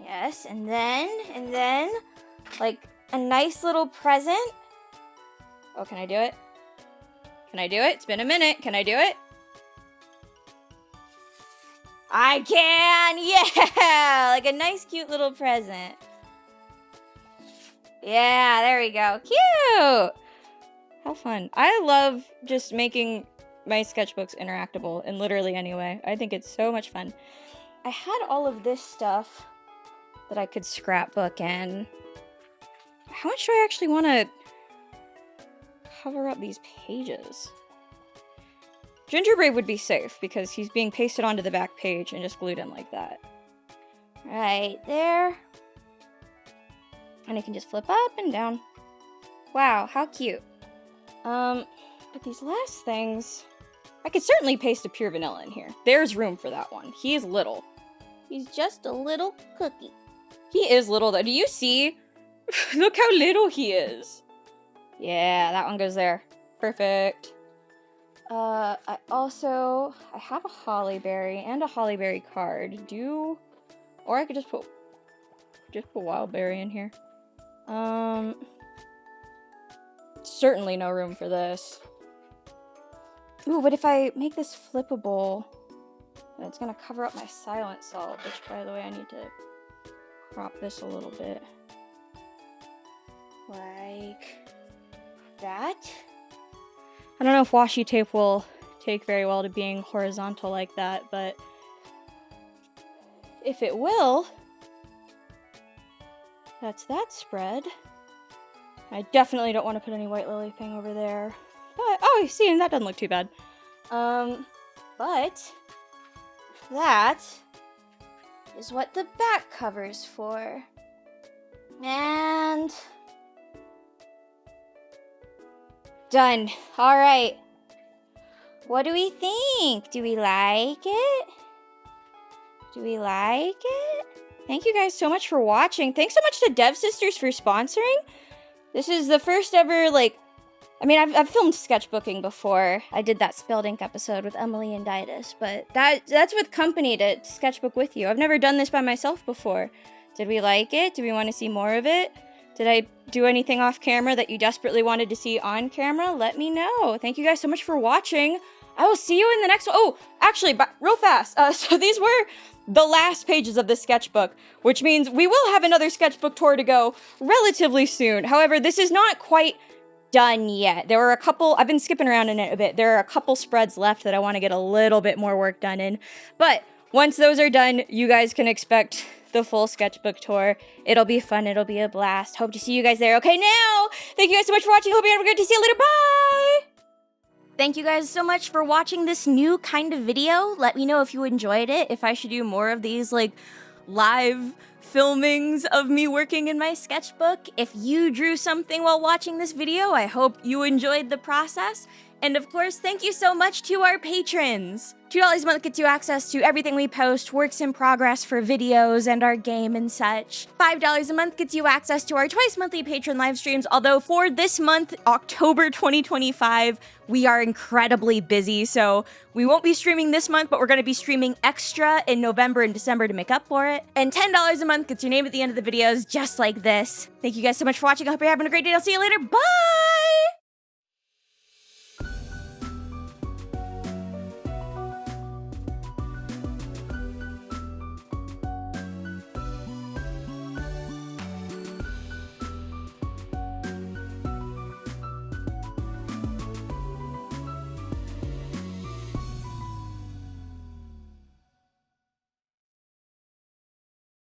Yes, and then, like, a nice little present. Oh, can I do it? Can I do it? It's been a minute. Can I do it? I can! Yeah! Like a nice, cute little present. Yeah, there we go. Cute! How fun. I love just making my sketchbooks interactable in literally any way. I think it's so much fun. I had all of this stuff that I could scrapbook in. How much do I actually want to cover up these pages? Gingerbread would be safe because he's being pasted onto the back page and just glued in like that. Right there. And it can just flip up and down. Wow, how cute. But these last things, I could certainly paste a pure vanilla in here. There's room for that one. He is little. He's just a little cookie. He is little though. Do you see? Look how little he is. Yeah, that one goes there. Perfect. I have a hollyberry and a hollyberry card. Or I could just put wildberry in here. Certainly no room for this. Ooh, but if I make this flippable, then it's gonna cover up my silent salt, which, by the way, I need to crop this a little bit. Like that. I don't know if washi tape will take very well to being horizontal like that, but if it will, that's that spread. I definitely don't want to put any white lily thing over there. But, oh, you see, and that doesn't look too bad. But that is what the back cover's for. And done. All right. What do we think? Do we like it? Do we like it? Thank you guys so much for watching. Thanks so much to Dev Sisters for sponsoring. This is the first ever, I've filmed sketchbooking before. I did that Spilled Ink episode with Emily and Didas, but that's with company to sketchbook with you. I've never done this by myself before. Did we like it? Do we want to see more of it? Did I do anything off camera that you desperately wanted to see on camera? Let me know. Thank you guys so much for watching. I will see you in the next one. Oh, actually, real fast. So these were the last pages of the sketchbook, which means we will have another sketchbook tour to go relatively soon. However, this is not quite done yet. There were a couple, I've been skipping around in it a bit. There are a couple spreads left that I want to get a little bit more work done in. But once those are done, you guys can expect the full sketchbook tour. It'll be fun. It'll be a blast. Hope to see you guys there. Okay, now, thank you guys so much for watching. Hope you have a great day. See you later. Bye! Thank you guys so much for watching this new kind of video. Let me know if you enjoyed it, if I should do more of these like live filmings of me working in my sketchbook. If you drew something while watching this video, I hope you enjoyed the process. And of course, thank you so much to our patrons. $2 a month gets you access to everything we post, works in progress for videos and our game and such. $5 a month gets you access to our twice monthly patron live streams, although for this month, October 2025, we are incredibly busy, so we won't be streaming this month, but we're gonna be streaming extra in November and December to make up for it. And $10 a month gets your name at the end of the videos, just like this. Thank you guys so much for watching. I hope you're having a great day. I'll see you later. Bye!